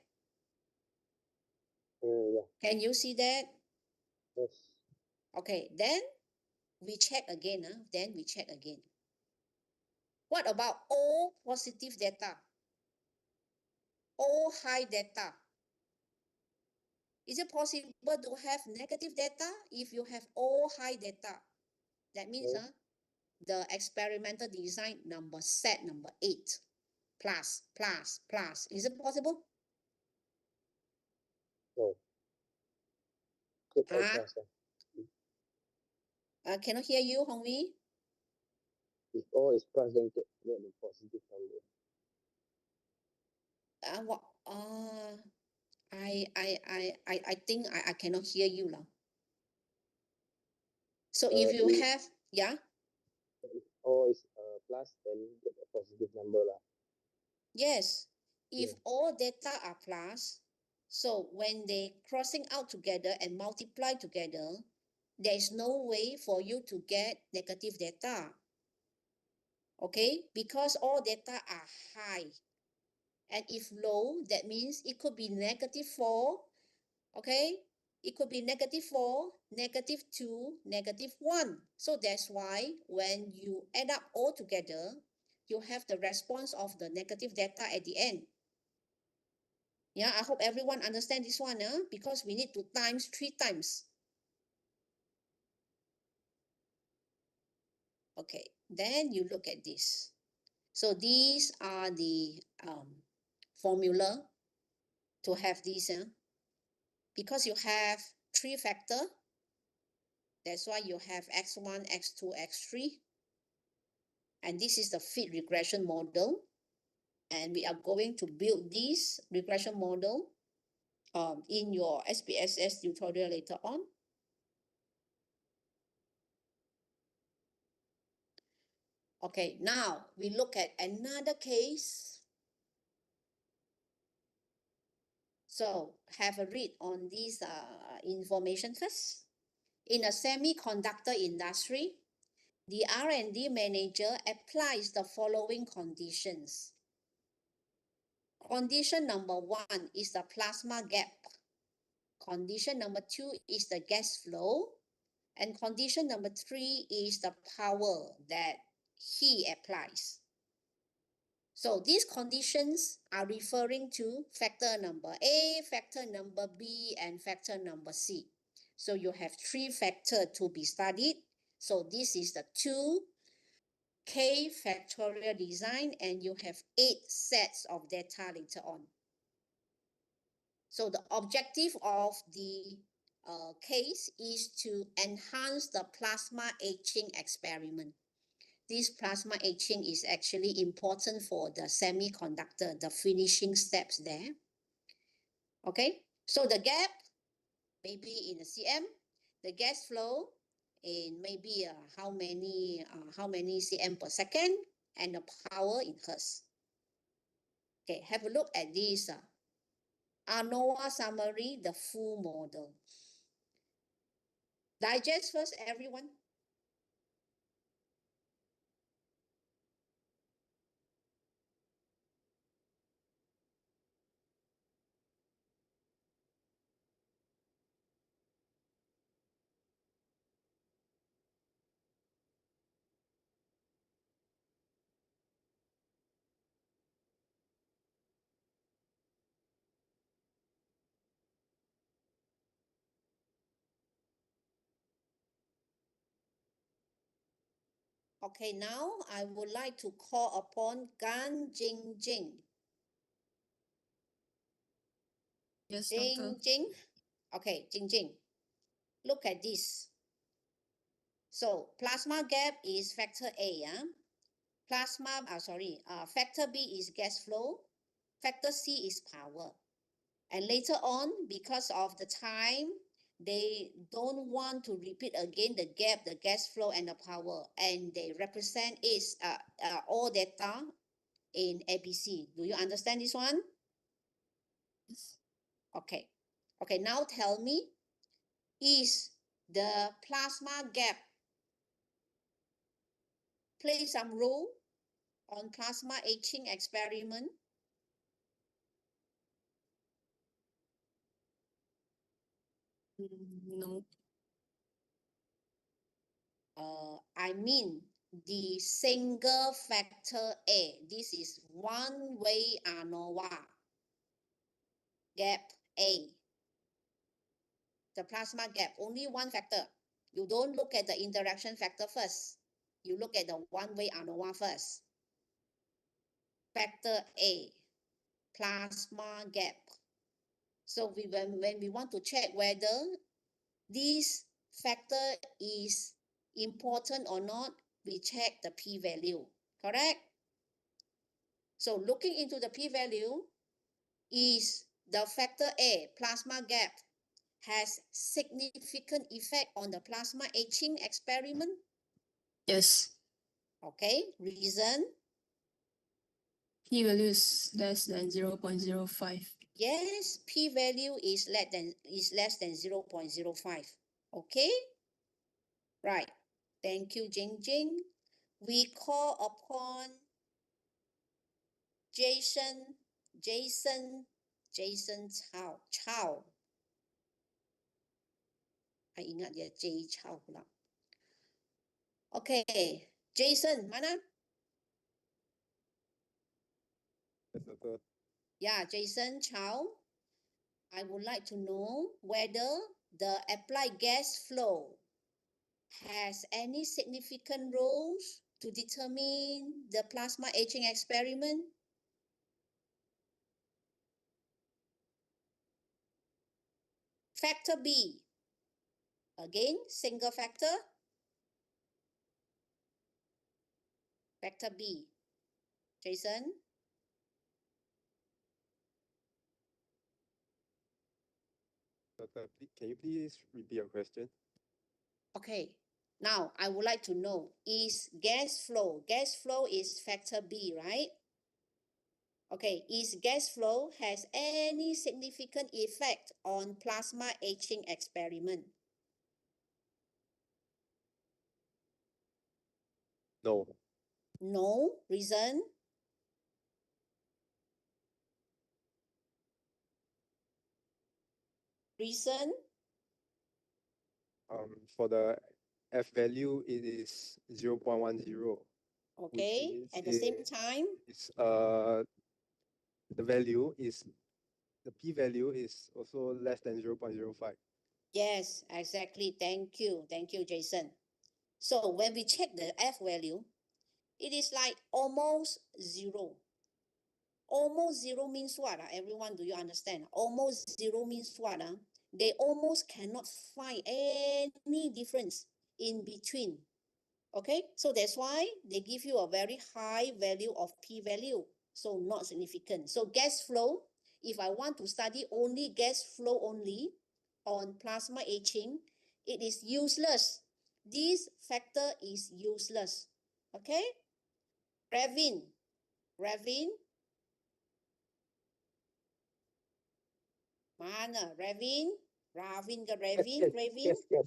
Yeah. Can you see that? Yes. Okay, then we check again. Then we check again. What about all positive data? All high data? Is it possible to have negative data if you have all high data? That means Yes. the experimental design set number 8 plus. Is it possible? No. Keep all Ah, plus. cannot hear you, Hong Wee. If all is plus, then get the positive number. What? I think I cannot hear you now. So if you If have, yeah, all is plus, then get a positive number lah. yes. If Yeah. all data are plus, so when they crossing out together and multiply together, there is no way for you to get negative data. Okay, because all data are high. And if low, that means it could be -4, okay? It could be -4, -2, -1. So that's why when you add up all together, you have the response of the negative data at the end. Yeah, I hope everyone understand this one, because we need to times 3 times. Okay, then you look at this. So these are the formula to have this, because you have 3 factor. That's why you have x1, x2, x3. And this is the fit regression model. And we are going to build this regression model in your SPSS tutorial later on. Okay, now we look at another case. So have a read on this information first. In a semiconductor industry, the R&D manager applies the following conditions. Condition number 1 is the plasma gap. Condition number 2 is the gas flow. And condition number 3 is the power that he applies. So these conditions are referring to factor number A, factor number B, and factor number C. So you have 3 factors to be studied. So this is the 2K factorial design, and you have 8 sets of data later on. So the objective of the case is to enhance the plasma etching experiment. This plasma etching is actually important for the semiconductor, the finishing steps there. Okay, so the gap maybe in a cm, the gas flow in maybe how many cm per second, and the power in hertz. Okay, have a look at this ANOVA summary, the full model. Digest first, everyone. Okay, now I would like to call upon Gan Jing Jing. Yes, Jing doctor. Jing. Okay, Jing Jing. Look at this. So plasma gap is factor A. Factor B is gas flow. Factor C is power. And later on, because of the time, they don't want to repeat again the gap, the gas flow, and the power, and they represent is all data in ABC. Do you understand this one? Yes. Okay. Okay, now tell me, is the plasma gap play some role on plasma etching experiment? No. I mean the single factor A. This is one-way ANOVA gap A. The plasma gap, only one factor. You don't look at the interaction factor first. You look at the one-way ANOVA first. Factor A, plasma gap. So when we want to check whether this factor is important or not, we check the p-value, correct? So looking into the p-value, is the factor A, plasma gap, has significant effect on the plasma etching experiment? Yes. Okay, reason? P-value is less than 0.05. Yes, p-value is less than 0.05. Okay, right. Thank you, Jing Jing. We call upon Jason Chow. I ingat dia J Chow pula. Okay, Jason, mana? Yes, doctor. Yeah, Jason Chow. I would like to know whether the applied gas flow has any significant roles to determine the plasma etching experiment. Factor B. Again, single factor. Factor B. Jason? Doctor, can you please repeat your question? Okay. Now, I would like to know, is gas flow is factor B, right? Okay, is gas flow has any significant effect on plasma etching experiment? No. No. Reason? Reason? For the F value, it is 0.10, which Okay, means at the same time, it's the p value is also less than 0.05. yes, exactly. Thank you. Thank you, Jason. So when we check the F value, it is like almost zero. Almost zero means what? Everyone, do you understand? Almost zero means what? They almost cannot find any difference in between. Okay, so that's why they give you a very high value of p-value, so not significant. So gas flow, if I want to study only gas flow only on plasma etching, it is useless. This factor is useless. Okay, Ravin, Ravin, mana? Ravin, Ravin ke Yes, Ravin, yes, Ravin? yes, yes,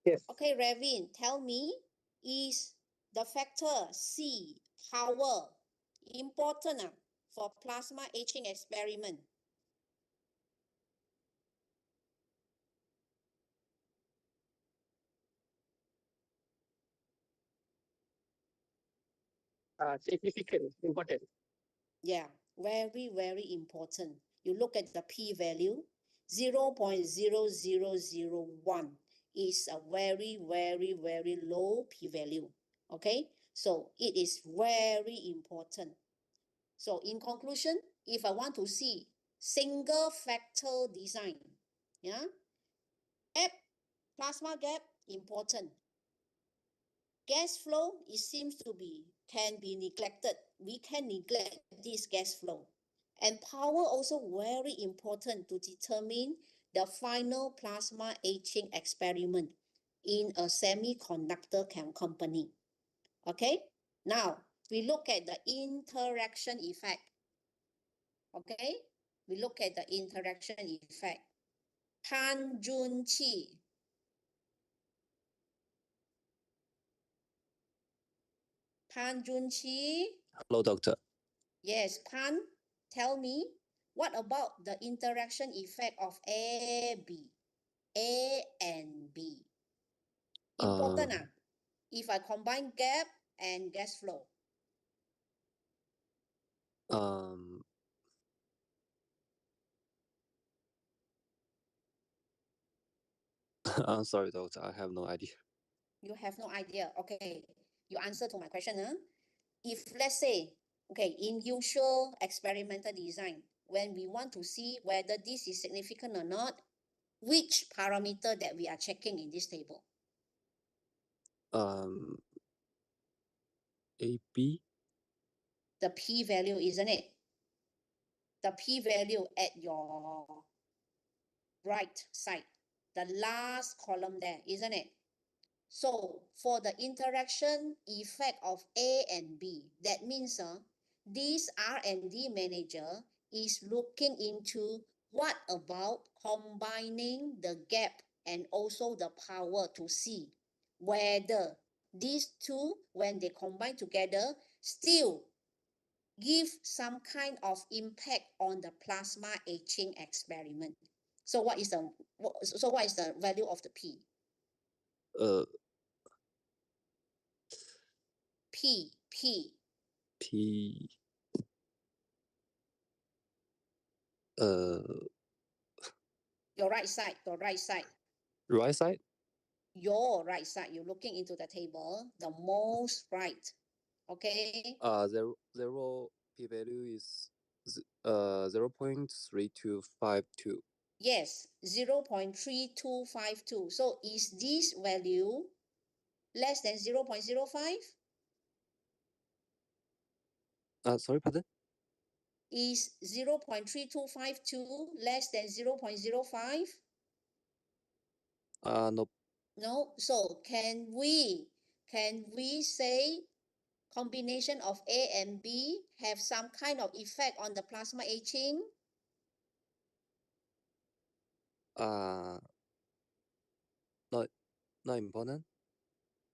yes. Okay, Ravin, tell me, is the factor C, power, important for plasma etching experiment? Significant, important. Yeah, very, very important. You look at the p-value, 0.0001 is a very, very, very low p-value. Okay, so it is very important. So in conclusion, if I want to see single factor design, yeah, gap, plasma gap, important. Gas flow, it seems to be, can be neglected. We can neglect this gas flow. And power also very important to determine the final plasma etching experiment in a semiconductor company. Okay, now we look at the interaction effect. Okay, we look at the interaction effect. Pan Junqi. Pan Junqi. Hello, doctor. Yes, Pan, tell me, what about the interaction effect of A, B? A and B. Important if I combine gap and gas flow. Um, I'm sorry, doctor. I have no idea. You have no idea. Okay, you answer to my question. Huh? If let's say, okay, in usual experimental design, when we want to see whether this is significant or not, which parameter that we are checking in this table? AB. The p-value, isn't it? The p-value at your right side, the last column there, isn't it? So for the interaction effect of A and B, that means this R&D manager is looking into what about combining the gap and also the power to see whether these two, when they combine together, still give some kind of impact on the plasma etching experiment. So what is the value of the P? Uh, P. P. Your right side. Right side. Your right side. You're looking into the table. The most right. Okay. Zero p value is 0.3252. Yes, 0.3252. So is this value less than 0.05? Sorry, pardon. Is 0.3252 less than 0.05? No. No. So can we say combination of A and B have some kind of effect on the plasma etching? Not important.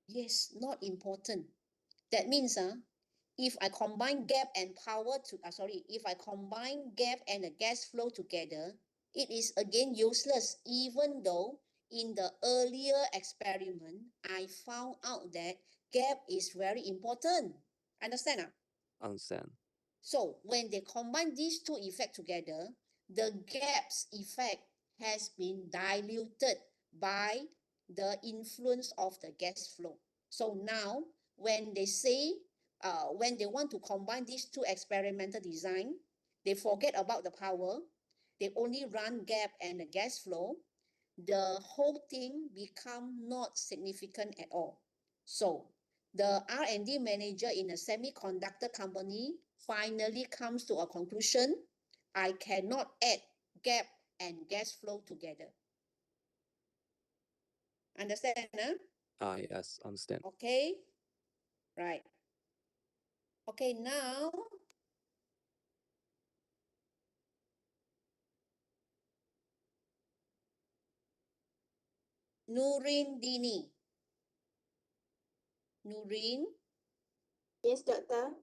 Yes, not important. That means if I combine gap and power to if I combine gap and the gas flow together, it is again useless, even though in the earlier experiment, I found out that gap is very important. Understand? Understand. So when they combine these two effects together, the gaps effect has been diluted by the influence of the gas flow. So now when they say, when they want to combine these two experimental design, they forget about the power. They only run gap and the gas flow. The whole thing become not significant at all. So the R&D manager in a semiconductor company finally comes to a conclusion: I cannot add gap and gas flow together. Understand? Huh? Yes, understand. Okay, right. Okay, now Nurin Dini. Nurin, Yes, doctor.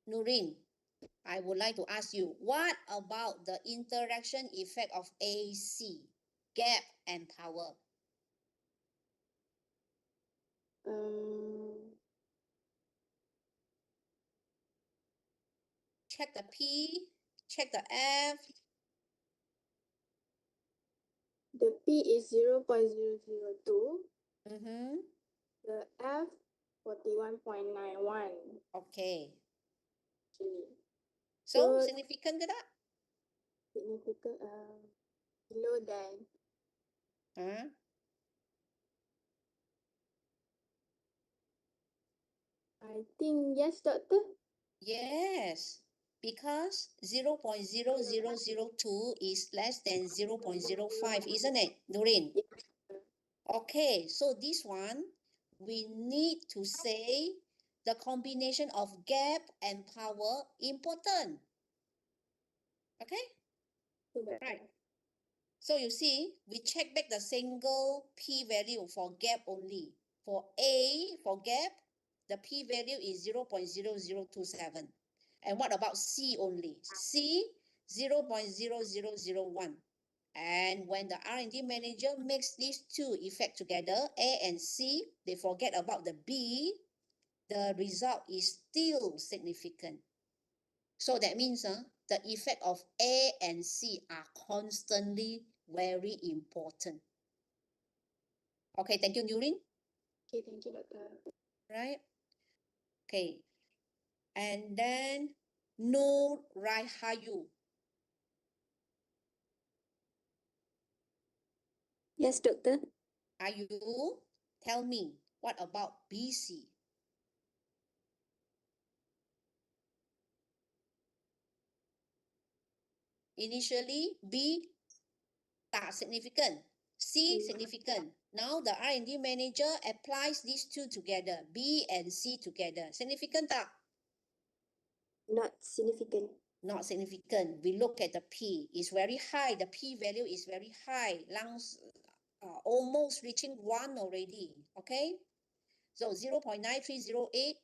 Nurin, I would like to ask you, what about the interaction effect of AC, gap and power? Um, Check the P, check the F. the P is 0.002. Mm-hmm. The F 41.91. Okay. Okay. So, So significant ke tak? significant below than. Huh? I think yes, doctor. Yes. Because 0.0002 is less than 0.05, isn't it, Nurin? Okay, so this one, we need to say the combination of gap and power important. Okay? Right. So you see, we check back the single p value for gap only. For A, for gap, the p value is 0.0027. And what about C only? C, 0.0001. And when the R&D manager makes these two effects together, A and C, they forget about the B, the result is still significant. So that means the effect of A and C are constantly very important. Okay, thank you, Nurin. Okay, thank you, doctor. Right? Okay. And then Nur Raihayu. Yes, doctor. Ayu, tell me, what about BC? Initially, B tak significant. C significant. Now the R&D manager applies these two together, B and C together. Significant tak? Not significant. Not significant. We look at the P. It's very high. The P value is very high. Almost reaching 1 already. Okay? So 0.9308,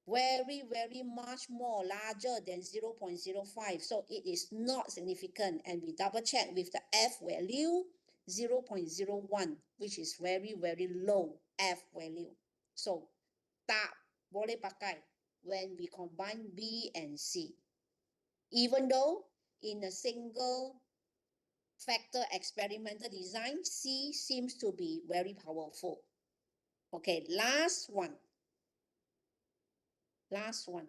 very much more larger than 0.05. So it is not significant. And we double check with the F value, 0.01, which is very low F value. So tak boleh pakai when we combine B and C. Even though in a single factor experimental design, C seems to be very powerful. Okay, last one. Last one.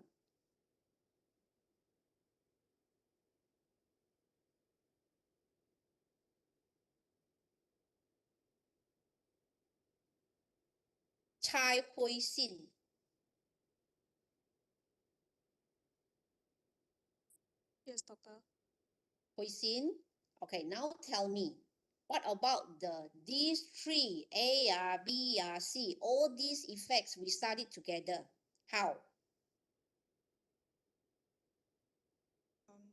Chai Hui Xin. Yes, doctor. Hui Xin. Okay, now tell me, what about these three, A, B, C, all these effects we studied together? How?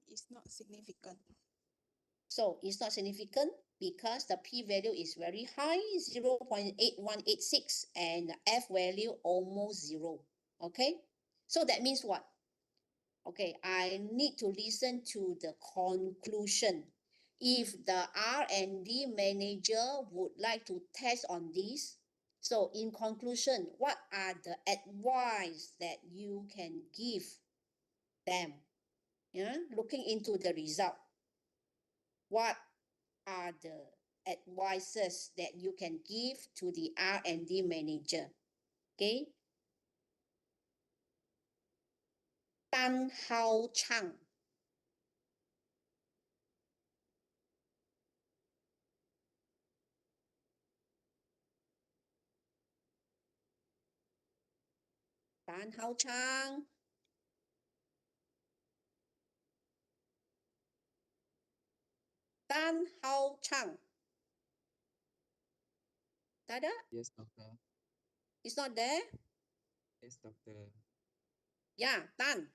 It's not significant. So it's not significant because the p value is very high, 0.8186, and the f value almost 0. Okay, so that means what? Okay, I need to listen to the conclusion. if the R&D manager would like to test on this, so in conclusion, what are the advice that you can give them? Yeah, looking into the result, what are the advices that you can give to the R&D manager? Okay. Tan Hao Chang. Tan Hao Chang. Tan Hao Chang. Tak ada? Yes, doctor. It's not there? Yes, doctor. Yeah, Tan.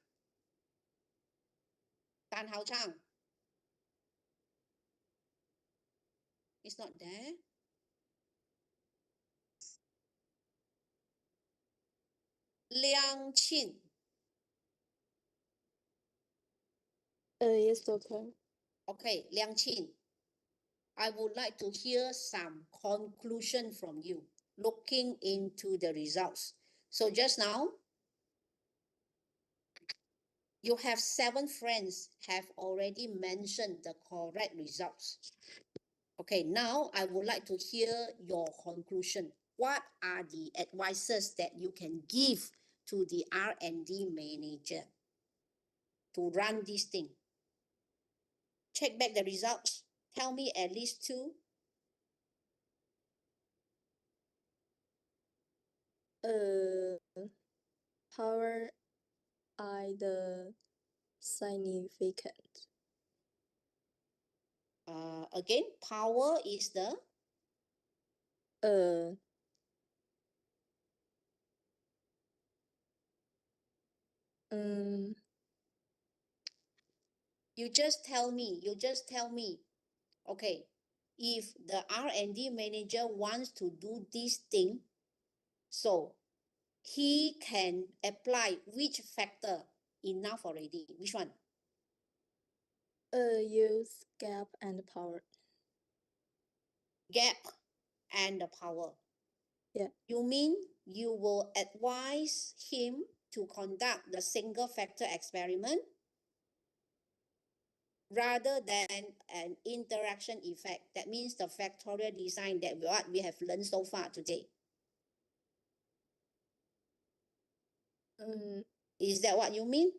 Tan Hao Chang. It's not there. Liang Qin. Yes, doctor. Okay, Liang Qin. I would like to hear some conclusion from you looking into the results. So just now, you have 7 friends have already mentioned the correct results. Okay, now I would like to hear your conclusion. What are the advices that you can give to the R&D manager to run this thing? Check back the results. Tell me at least 2. Power are the significant. Again, power is the Um, you just tell me. Okay, if the R&D manager wants to do this thing, so he can apply which factor? Enough already. Which one? use gap and power. Gap and the power. Yeah. You mean you will advise him to conduct the single factor experiment rather than an interaction effect? That means the factorial design that what we have learned so far today. Is that what you mean?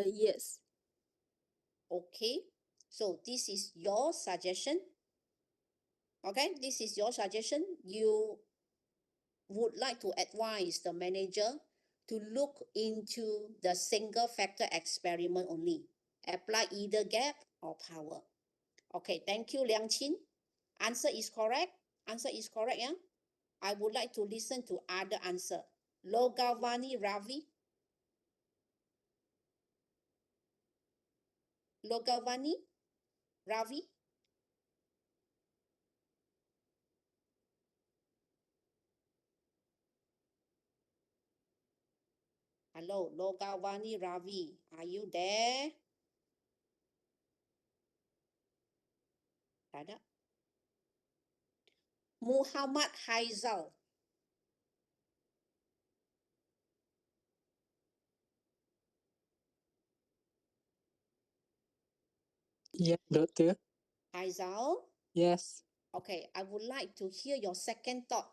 Yes. Okay, so this is your suggestion. Okay, this is your suggestion. You would like to advise the manager to look into the single factor experiment only. Apply either gap or power. Okay, thank you, Liang Qin. Answer is correct. Answer is correct, yeah? I would like to listen to other answer. Logavani Ravi. Logavani Ravi. Hello, Logavani Ravi. Are you there? Tak ada. Muhammad Haizal. Yeah, doctor. Haizal. Yes. Okay, I would like to hear your second thought.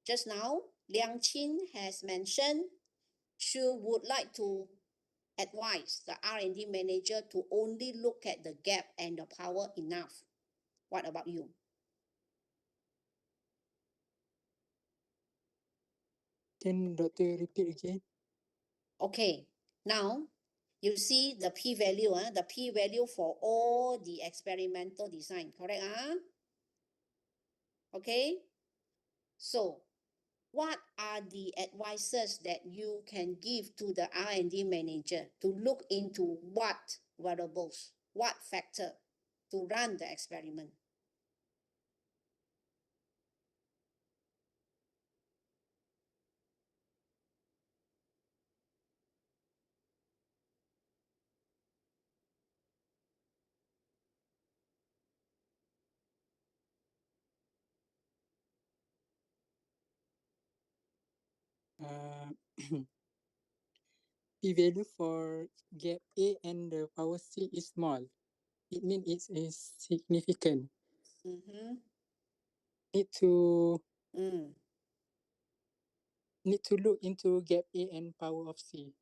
Just now, Liang Qin has mentioned she would like to advise the R&D manager to only look at the gap and the power enough. What about you? Can doctor repeat again? Okay, now you see the p-value, the p-value for all the experimental design, correct? Okay, so what are the advices that you can give to the R&D manager to look into what variables, what factor to run the experiment. Uh, P-value for gap A and the power C is small. It means it is significant. Mm-hmm. Need to Mm. need to look into gap A and power of C.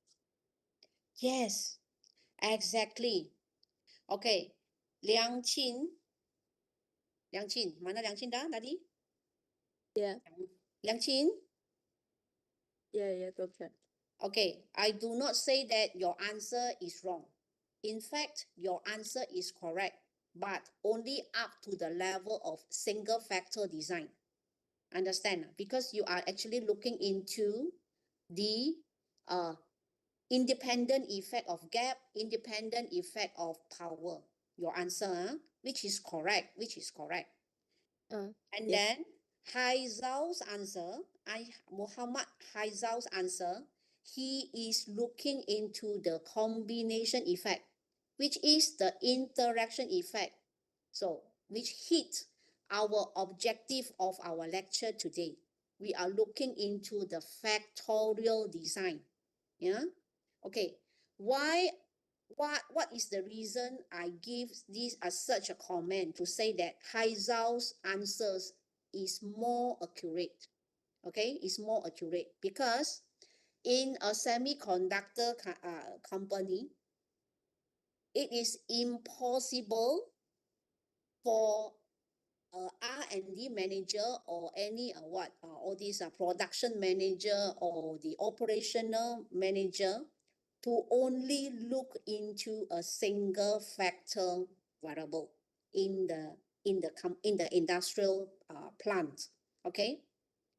Yes, exactly. Okay, Liang Qin, mana Liang Qin dah tadi? Yeah. Liang Qin, Yeah, doctor. okay, I do not say that your answer is wrong. In fact, your answer is correct, but only up to the level of single factor design. Understand? Because you are actually looking into the independent effect of gap, independent effect of power. Your answer, which is correct, And Yes. then Haizal's answer, Muhammad Haizal's answer, he is looking into the combination effect, which is the interaction effect. So, which hit our objective of our lecture today. We are looking into the factorial design. Yeah. Okay. What is the reason I give this as such a comment to say that Haizal's answers is more accurate? Okay, is more accurate because in a semiconductor company, it is impossible for a R&D manager or any all these production manager or the operational manager to only look into a single factor variable in the industrial plant. Okay,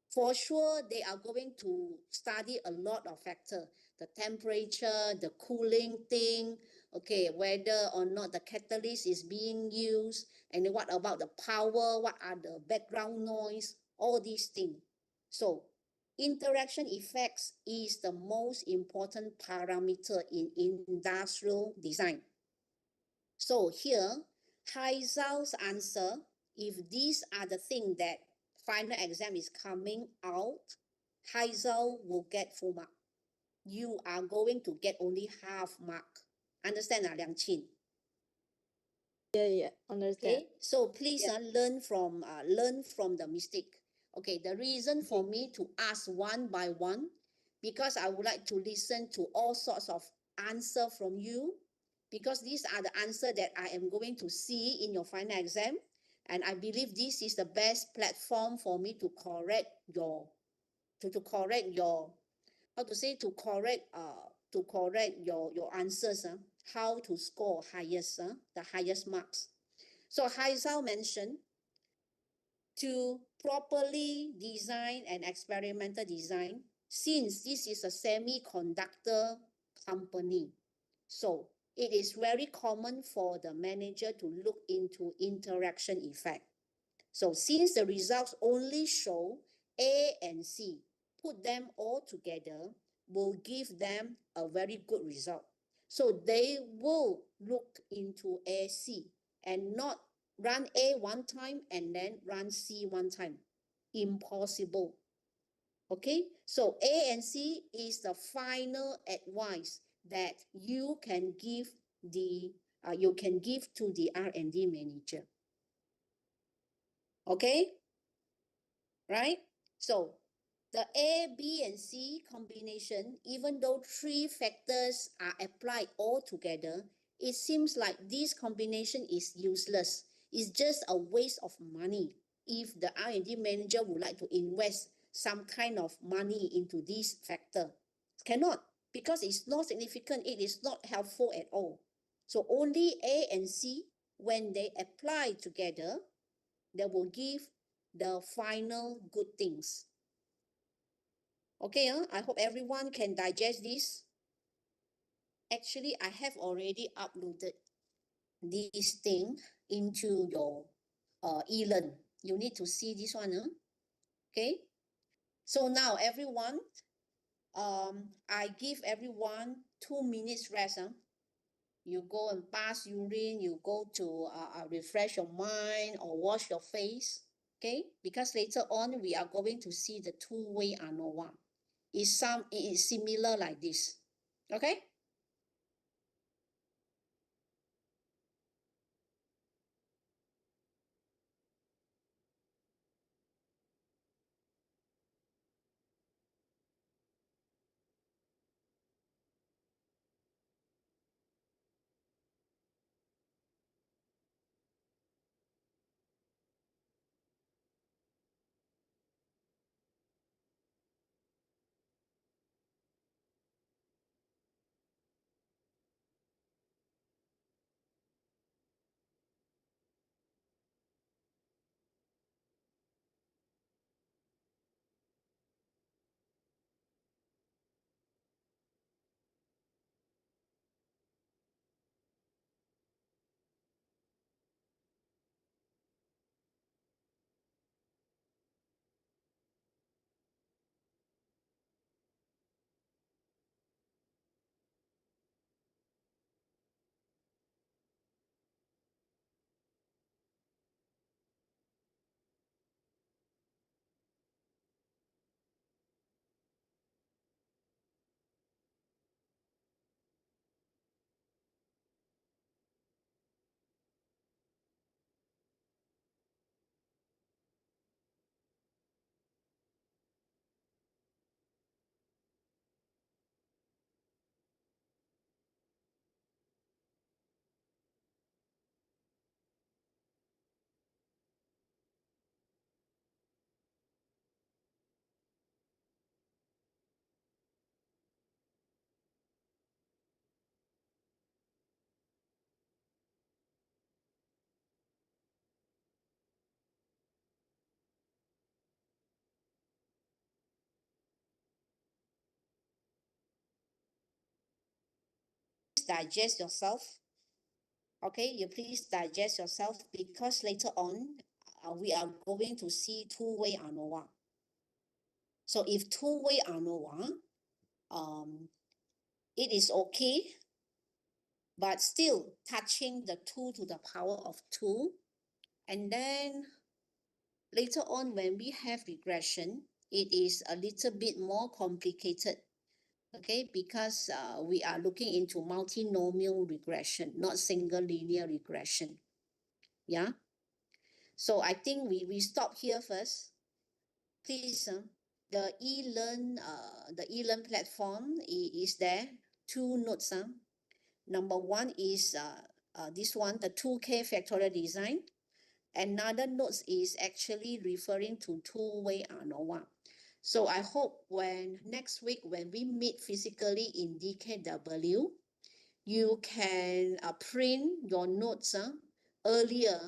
for sure they are going to study a lot of factor, the temperature, the cooling thing, okay, whether or not the catalyst is being used, and what about the power, what are the background noise, all these things. So interaction effects is the most important parameter in industrial design. So here, Haizal's answer, if these are the things that final exam is coming out, Haizal will get full mark. You are going to get only half mark. Understand, Liang Qin? Yeah, understand. Okay, so please learn from the mistake. Okay, the reason for me to ask one by one, because I would like to listen to all sorts of answer from you, because these are the answer that I am going to see in your final exam, and I believe this is the best platform for me to correct your how to say, to correct your answers, how to score highest, the highest marks. So Haizal mentioned to properly design an experimental design, since this is a semiconductor company. So it is very common for the manager to look into interaction effect. So since the results only show A and C, put them all together will give them a very good result. So they will look into AC and not run A one time and then run C one time. Impossible. Okay, so A and C is the final advice that you can give to the R&D manager. Okay, right? So the A, B, and C combination, even though three factors are applied all together, it seems like this combination is useless. It's just a waste of money if the R&D manager would like to invest some kind of money into this factor. Cannot, because it's not significant, it is not helpful at all. So only A and C, when they apply together, they will give the final good things. Okay, I hope everyone can digest this. Actually, I have already uploaded this thing into your e-learn. You need to see this one, okay? So now everyone, I give everyone 2 minutes rest. You go and pass urine, you go to refresh your mind or wash your face, okay? Because later on we are going to see the two-way ANOVA. It is similar like this, okay? Digest yourself. Okay, you please digest yourself because later on we are going to see two-way ANOVA. So if two-way ANOVA, it is okay, but still touching the 2 to the power of 2. And then later on when we have regression, it is a little bit more complicated. Okay, because we are looking into multinomial regression, not single linear regression. Yeah. So I think we stop here first. Please, the e-learn platform is there. 2 notes. Number 1 is this one, the 2K factorial design. Another notes is actually referring to two-way ANOVA. So I hope when next week when we meet physically in DKW, you can print your notes earlier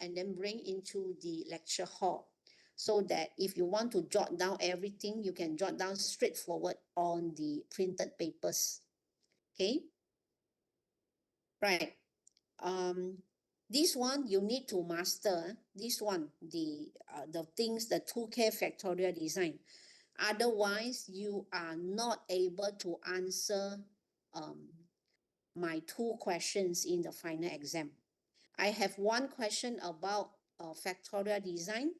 and then bring into the lecture hall so that if you want to jot down everything, you can jot down straightforward on the printed papers. Okay, right. This one you need to master. This one, the things, the 2K factorial design. Otherwise, you are not able to answer my 2 questions in the final exam. I have 1 question about factorial design,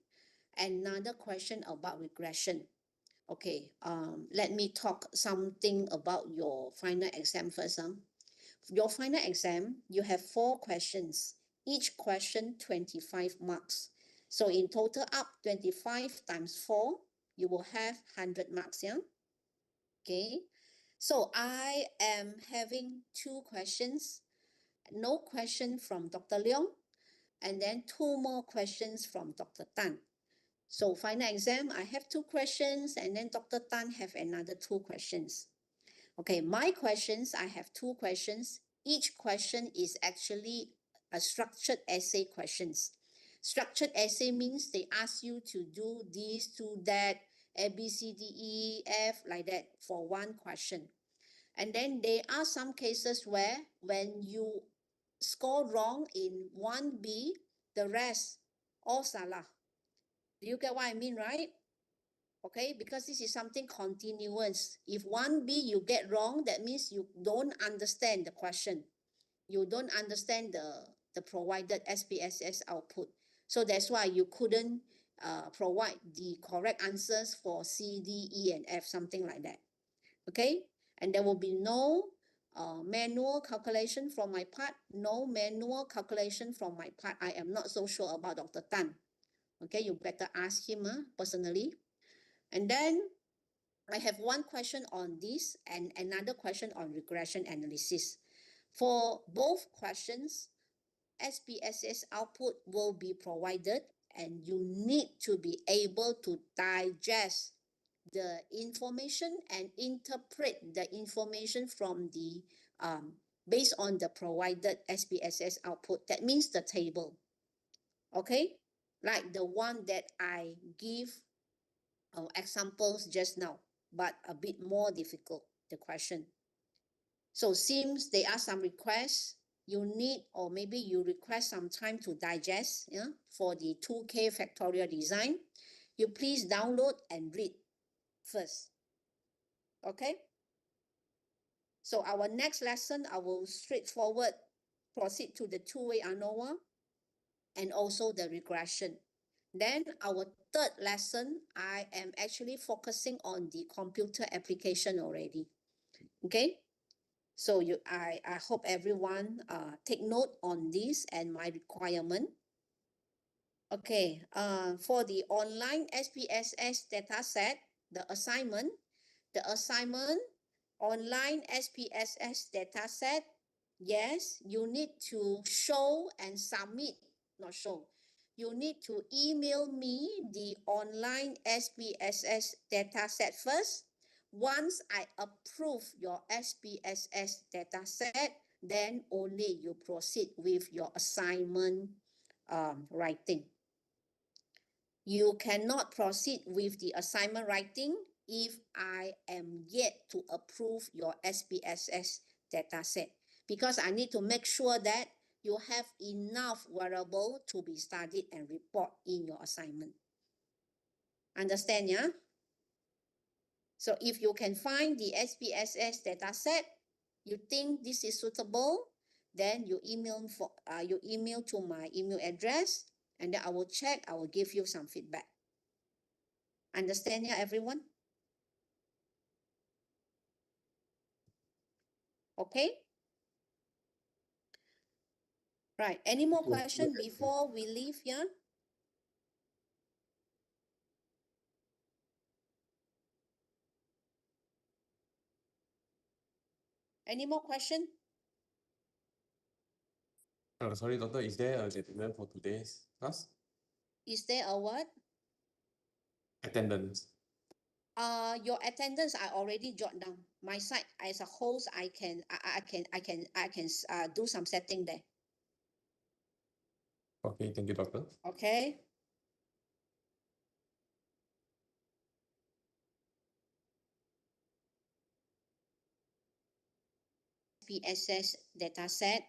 another question about regression. Okay, let me talk something about your final exam first. Your final exam, you have 4 questions. Each question 25 marks. So in total up 25 times 4, you will have 100 marks, yeah? Okay, so I am having 2 questions. No question from Dr. Leong, and then 2 more questions from Dr. Tan. So final exam, I have 2 questions, and then Dr. Tan have another 2 questions. Okay, my questions, I have 2 questions. Each question is actually a structured essay questions. Structured essay means they ask you to do this, do that, A, B, C, D, E, F, like that for 1 question. And then there are some cases where when you score wrong in 1B, the rest all salah. Do you get what I mean, right? Okay, because this is something continuous. If 1B you get wrong, that means you don't understand the question. You don't understand the provided SPSS output. So that's why you couldn't provide the correct answers for C, D, E, and F, something like that. Okay, and there will be no manual calculation from my part, no manual calculation from my part. I am not so sure about Dr. Tan. Okay, you better ask him personally. And then I have one question on this and another question on regression analysis. For both questions, SPSS output will be provided and you need to be able to digest the information and interpret the information from the based on the provided SPSS output. That means the table. Okay, like the one that I give examples just now, but a bit more difficult, the question. So seems there are some requests you need, or maybe you request some time to digest, for the 2K factorial design. You please download and read first. Okay? So our next lesson, I will straightforward proceed to the two-way ANOVA and also the regression. Then our third lesson, I am actually focusing on the computer application already. Okay? So I hope everyone take note on this and my requirement. Okay, for the online SPSS dataset, the assignment online SPSS dataset, yes, you need to show and submit, not show. You need to email me the online SPSS dataset first. Once I approve your SPSS dataset, then only you proceed with your assignment writing. You cannot proceed with the assignment writing if I am yet to approve your SPSS dataset, because I need to make sure that you have enough variable to be studied and report in your assignment. Understand, yeah? So if you can find the SPSS dataset, you think this is suitable, then you email to my email address, and then I will check, I will give you some feedback. Understand, yeah, everyone? Okay. Right. Any more questions before we leave here? Any more question? Sorry, doctor, is there a deadline for today's class? Is there a what? Attendance. Your attendance I already jot down. My side as a host, I can do some setting there. Okay, thank you, doctor. Okay. SPSS dataset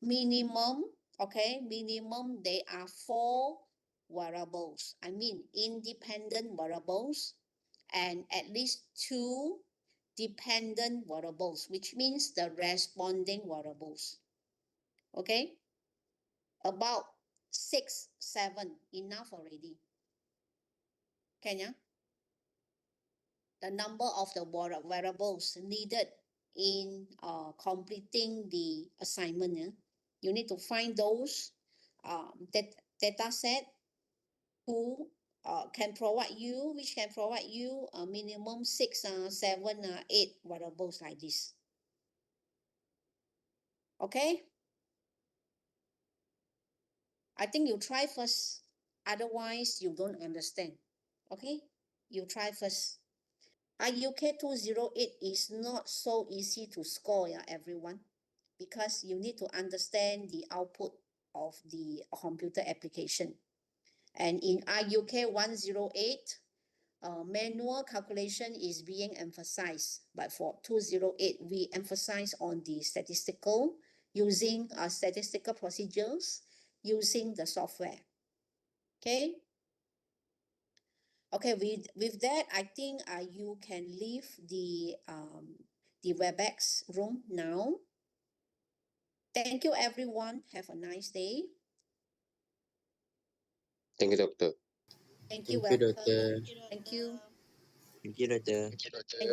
minimum. Okay, minimum there are 4 variables. I mean independent variables, and at least 2 dependent variables, which means the responding variables. Okay, about 6, 7 enough already. Can ya? The number of the variables needed in completing the assignment. Yeah? You need to find those data set who can provide you, which can provide you a minimum 6, 7, 8 variables like this. Okay. I think you try first. Otherwise, you don't understand. Okay. You try first. IUK208 is not so easy to score, yeah, everyone, because you need to understand the output of the computer application. And in IUK108, manual calculation is being emphasized, but for 208, we emphasize on the statistical using statistical procedures using the software. Okay. Okay, with that, I think you can leave the WebEx room now. Thank you, everyone. Have a nice day. Thank you, doctor. Thank you. Thank you, Welcome. Doctor. Thank you. Thank you, doctor. Thank